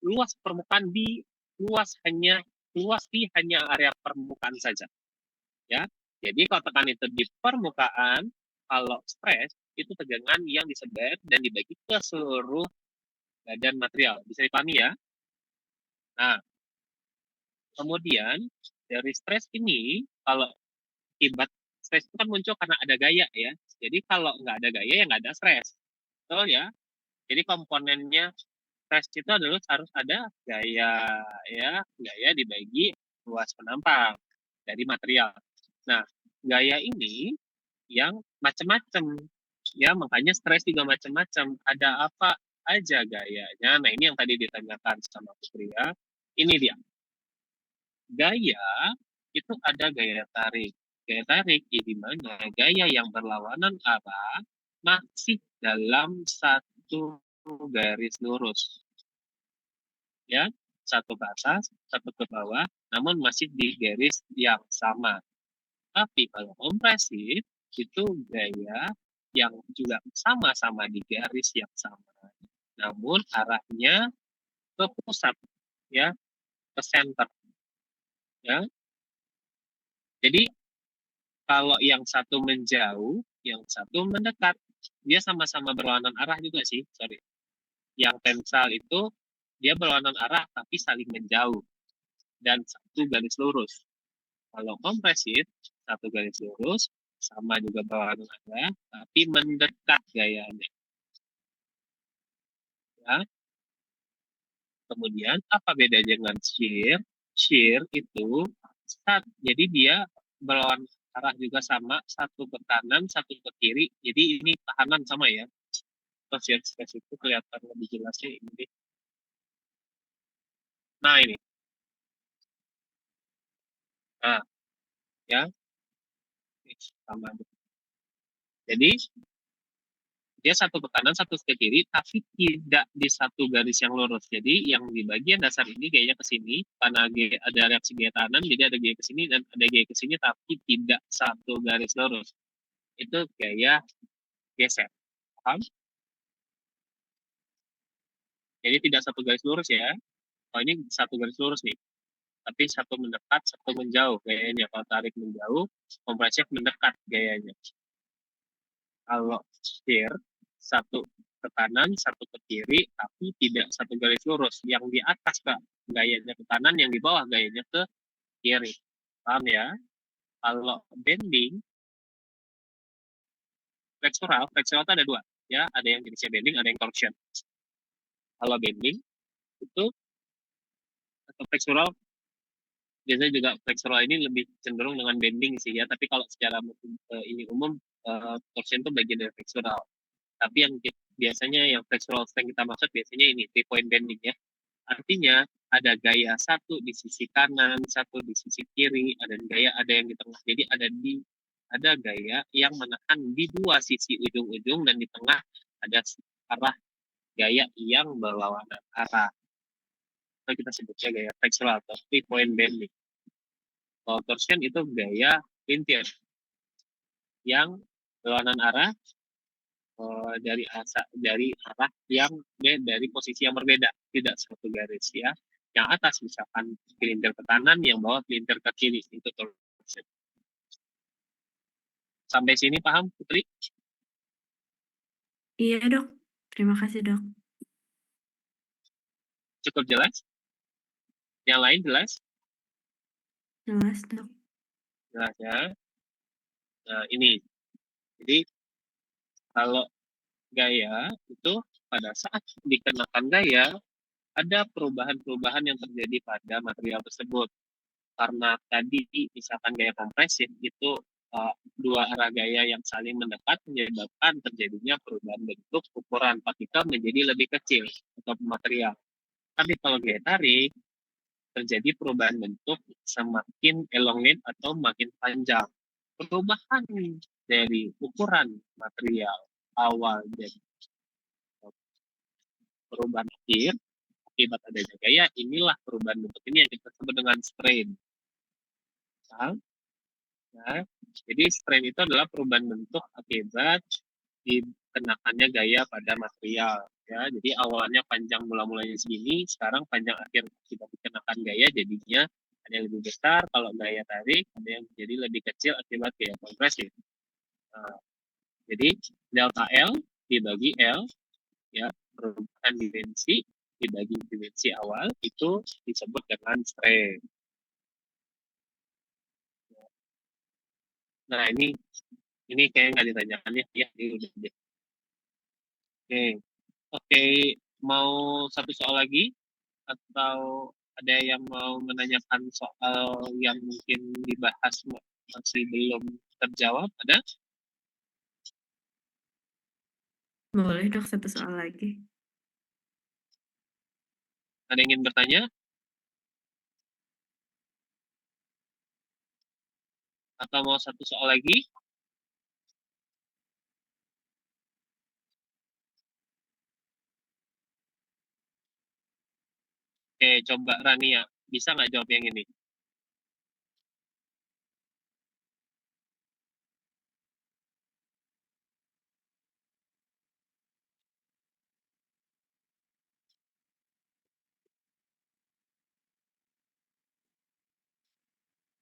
luas permukaan di luas di hanya area permukaan saja. Ya, jadi kalau tekanan itu di permukaan, kalau stres itu tegangan yang disebar dan dibagi ke seluruh badan material. Bisa dipahami ya? Nah, kemudian dari stres ini, kalau akibat stres itu kan muncul karena ada gaya ya. Jadi kalau nggak ada gaya ya nggak ada stres. Betul ya? Jadi komponennya stres itu adalah harus ada gaya ya, gaya dibagi luas penampang dari material. Nah, gaya ini yang macam-macam ya, makanya stres juga macam-macam. Ada apa aja gayanya? Nah, ini yang tadi ditanyakan sama Putri ya. Ini dia. Gaya itu ada gaya tarik. Gaya tarik di mana gaya yang berlawanan arah masih dalam satu garis lurus. Ya, satu ke atas, satu ke bawah, namun masih di garis yang sama. Tapi kalau kompresif itu gaya yang juga sama-sama di garis yang sama, namun arahnya ke pusat, ya, ke center, ya. Jadi kalau yang satu menjauh, yang satu mendekat, dia sama-sama berlawanan arah juga sih, sorry. Yang tensal itu dia berlawanan arah tapi saling menjauh dan satu garis lurus. Kalau kompresif, satu garis lurus, sama juga berlawanan arah, tapi mendekat gayanya. Ya. Kemudian apa beda dengan shear? Shear itu jadi dia berlawan arah juga sama, satu ke kanan, satu ke kiri. Jadi ini tahanan sama ya. Terus yang stress itu kelihatan lebih jelasnya ini. Nah ini. Nah, ya. Sama. Jadi dia satu ke kanan, satu ke kiri, tapi tidak di satu garis yang lurus. Jadi yang di bagian dasar ini kayaknya ke sini, karena ada reaksi gaya tahanan, jadi ada gaya ke sini dan ada gaya ke sini, tapi tidak satu garis lurus. Itu gaya geser. Paham? Jadi tidak satu garis lurus ya. Oh ini satu garis lurus nih. Tapi satu mendekat, satu menjauh gayanya. Kalau tarik menjauh, kompresif mendekat gayanya. Kalau shear, satu ke kanan, satu ke kiri, tapi tidak satu garis lurus. Yang di atas ke gayanya ke kanan, yang di bawah gayanya ke kiri. Paham ya? Kalau bending, flexural itu ada dua. Ya, ada yang jenisnya bending, ada yang torsion. Kalau bending, itu atau flexural, biasanya juga flexural ini lebih cenderung dengan bending sih ya. Tapi kalau secara ini umum, torsion itu bagian dari flexural. Tapi yang biasanya yang flexural strength kita maksud biasanya ini 3 point bending ya. Artinya ada gaya satu di sisi kanan, satu di sisi kiri, ada yang di tengah. Jadi ada gaya yang menekan di dua sisi ujung-ujung dan di tengah ada arah gaya yang berlawanan arah. Itu kita sebutnya gaya flexural atau 3-point bending. Kalau torsion itu gaya lintir yang berlawanan arah dari arah yang dari posisi yang berbeda, tidak satu garis ya. Yang atas misalkan kelintir ke kanan, yang bawah kelintir ke kiri, itu torsion. Sampai sini paham, Putri? Iya, Dok. Terima kasih, Dok. Cukup jelas? Yang lain jelas? Jelas, Dok. Jelas ya. Nah, ini. Jadi kalau gaya itu pada saat dikenakan gaya ada perubahan-perubahan yang terjadi pada material tersebut. Karena tadi misalkan gaya kompresif itu dua arah gaya yang saling mendekat menyebabkan terjadinya perubahan bentuk ukuran partikel menjadi lebih kecil untuk material. Tapi kalau gaya tarik terjadi perubahan bentuk semakin elongate atau makin panjang. Perubahan dari ukuran material awal dan perubahan akhir akibat adanya gaya, inilah perubahan bentuk ini yang kita sebut dengan strain. Nah, jadi strain itu adalah perubahan bentuk akibat dikenakannya gaya pada material. Ya, jadi awalnya panjang mula-mulanya segini, sekarang panjang akhir akibat dikenakan gaya jadinya ada yang lebih besar. Kalau gaya tarik ada yang jadi lebih kecil akibat gaya kompresif. Nah, jadi delta L dibagi L, ya, perubahan dimensi dibagi dimensi awal itu disebut dengan strain. Nah, ini kayak nggak ditanyakan ya, ini udah deh. Oke, mau satu soal lagi atau ada yang mau menanyakan soal yang mungkin dibahas masih belum terjawab? Ada? Boleh, Dok, satu soal lagi. Ada yang ingin bertanya? Atau mau satu soal lagi? Oke, coba Rania. Bisa nggak jawab yang ini?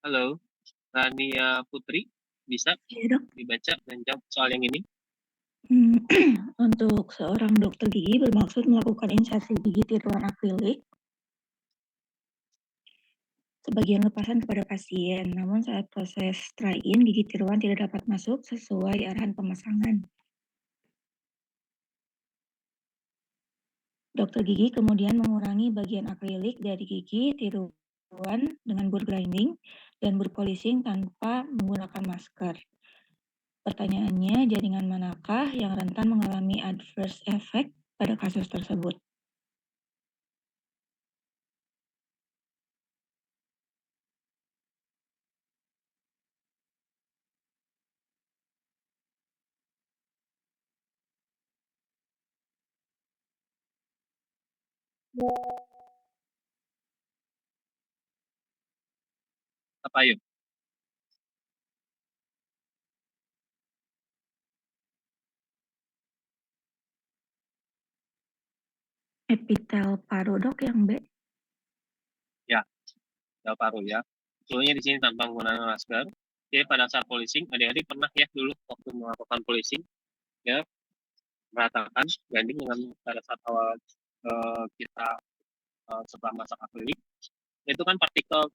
Halo, Rania Putri. Bisa Iya, Dok. dibaca dan jawab soal yang ini? Untuk seorang dokter gigi bermaksud melakukan insersi gigi tiruan akrilik sebagian lepasan kepada pasien, namun saat proses try-in gigi tiruan tidak dapat masuk sesuai arahan pemasangan. Dokter gigi kemudian mengurangi bagian akrilik dari gigi tiruan dengan bur grinding dan bur polishing tanpa menggunakan masker. Pertanyaannya, jaringan manakah yang rentan mengalami adverse effect pada kasus tersebut? Apa yuk? Epitel paru, Dok, yang B. Ya, jawab paru ya. Sebetulnya di sini tanpa menggunakan masker. Jadi pada saat polishing, adik-adik pernah ya dulu waktu melakukan polishing, ya, meratakan banding dengan pada saat awal kita setelah masak akrilik, itu kan partikel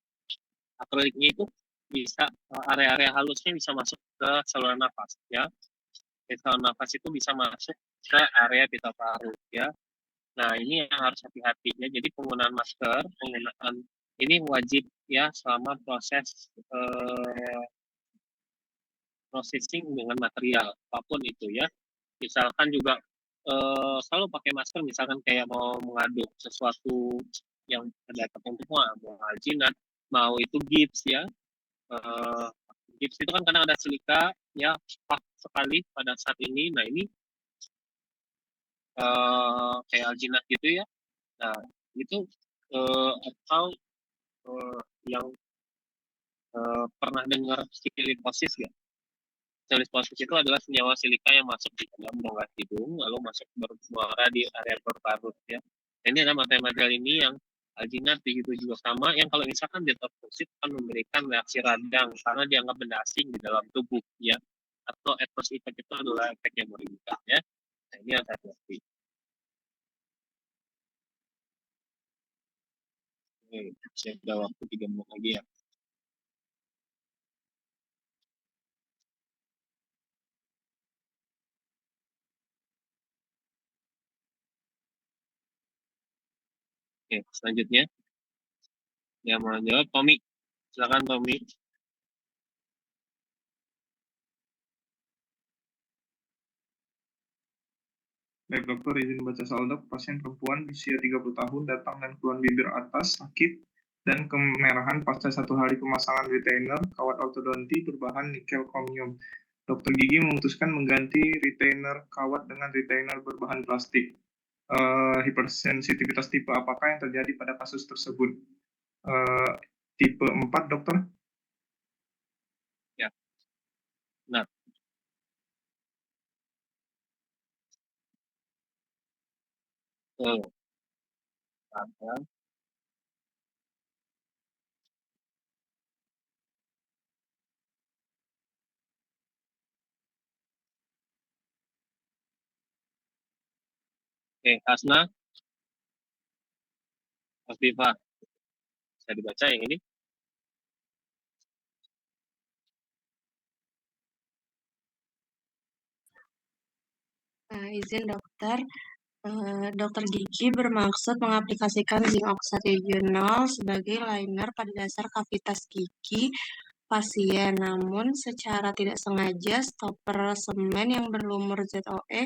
akriliknya itu bisa area-area halusnya bisa masuk ke saluran nafas ya. Saluran nafas itu bisa masuk ke area pita paru ya. Nah, ini yang harus hati-hati ya. Jadi penggunaan masker, penggunaan ini wajib ya selama proses processing dengan material apapun itu ya. Misalkan juga selalu pakai masker misalkan kayak mau mengaduk sesuatu yang ada tertentu, mau alginat, mau itu gips ya. Gips itu kan kadang ada silika ya, pas sekali pada saat ini. Nah ini kayak alginat gitu ya. Nah itu atau yang pernah dengar silicosis ya? Silicosis itu adalah senyawa silika yang masuk di dalam rongga hidung lalu masuk bermuara di area paru-paru ya. Ini adalah material ini yang alginat begitu juga sama yang kalau misalkan detoksif akan memberikan reaksi radang karena dianggap benda asing di dalam tubuh ya, atau adverse effect itu adalah efek yang merugikan ya. Nah ini yang saya ngerti. Oke, saya ada waktu 3 menit lagi ya. Oke, selanjutnya yang mau jawab Tommy, silakan Tommy. Baik dokter, izin baca soal dok. Pasien perempuan usia 30 tahun datang dan keluhan bibir atas, sakit, dan kemerahan pasca 1 hari pemasangan retainer kawat ortodonti berbahan nikel kromium. Dokter gigi memutuskan mengganti retainer kawat dengan retainer berbahan plastik. Hipersensitivitas tipe apakah yang terjadi pada kasus tersebut? Tipe 4 dokter? Ya. Nah, ada. Oke, Hasna, Mas Diva, bisa dibaca yang ini? Izin dokter, dokter gigi bermaksud mengaplikasikan zinc oxide regional sebagai liner pada dasar kavitas gigi pasien, namun secara tidak sengaja stopper semen yang berlumur ZOE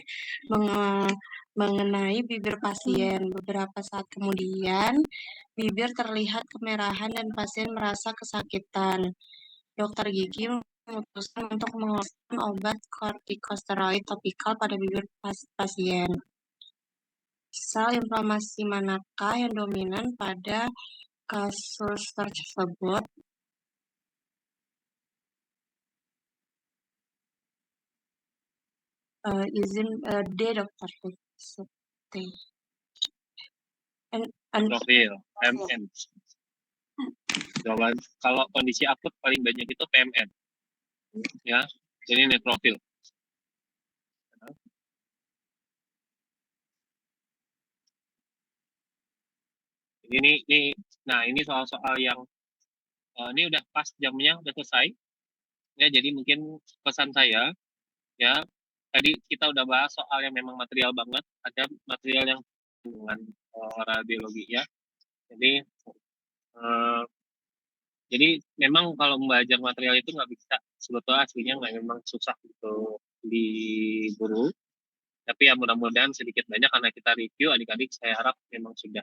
mengenai bibir pasien. Beberapa saat kemudian, bibir terlihat kemerahan dan pasien merasa kesakitan. Dokter gigi memutuskan untuk mengoleskan obat kortikosteroid topikal pada bibir pasien. Sel inflamasi manakah yang dominan pada kasus tersebut? Izin D dokter. Profil, PMN. Jawaban, kalau kondisi akut paling banyak itu PMN. Ya, jadi neutrofil. Ini soal-soal yang ini udah pas jamnya, udah selesai. Ya, jadi mungkin pesan saya ya, tadi kita udah bahas soal yang memang material banget, ada material yang dengan radiologi ya. Jadi memang kalau membelajar material itu nggak bisa, sebetulnya aslinya nggak, memang susah gitu diburu. Tapi ya mudah-mudahan sedikit banyak karena kita review, adik-adik saya harap memang sudah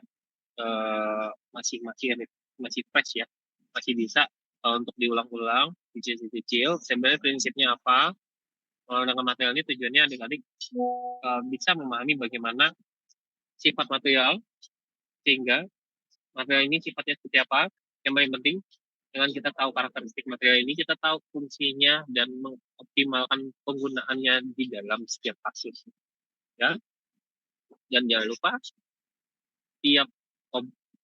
masih fresh ya, masih bisa untuk diulang-ulang, dicicil. Sebenarnya prinsipnya apa? Dengan material ini tujuannya adik-adik bisa memahami bagaimana sifat material, sehingga material ini sifatnya seperti apa. Yang paling penting, dengan kita tahu karakteristik material ini, kita tahu fungsinya dan mengoptimalkan penggunaannya di dalam setiap kasus. Ya. Dan jangan lupa, tiap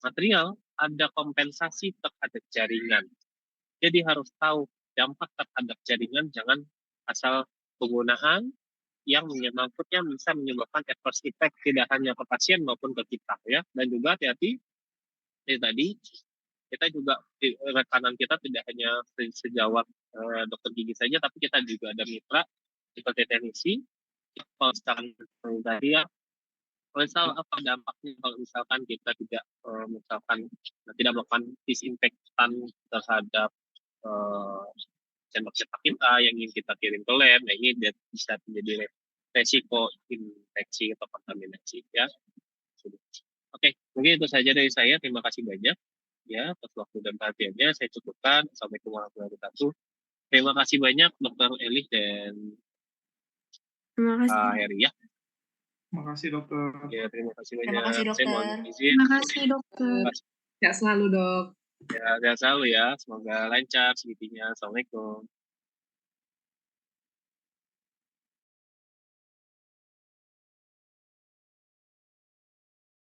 material ada kompensasi terhadap jaringan. Jadi harus tahu dampak terhadap jaringan, jangan asal penggunaan yang menyangkutnya bisa menyebabkan adverse effect tidak hanya ke pasien maupun ke kita ya. Dan juga hati-hati tadi kita juga rekanan kita tidak hanya sejawat dokter gigi saja, tapi kita juga ada mitra seperti teknisi, konsultan tadi ya. Misal apa dampaknya kalau misalkan kita tidak tidak melakukan disinfektan terhadap sendok cetak kita yang ingin kita kirim ke lab, nah ini bisa menjadi resiko infeksi atau kontaminasi ya. Oke, mungkin itu saja dari saya. Terima kasih banyak ya atas waktu dan perhatiannya. Saya cukupkan. Assalamualaikum warahmatullahi wabarakatuh. Terima kasih banyak Dr. Elis dan Terima kasih. Heri ya. Makasih dokter. Ya, terima kasih Terima kasih, banyak. Saya mohon dokter. izin. Terima kasih dokter. Sehat selalu, Dok. Ya, sehat selalu ya. Semoga lancar segitinya. Assalamualaikum.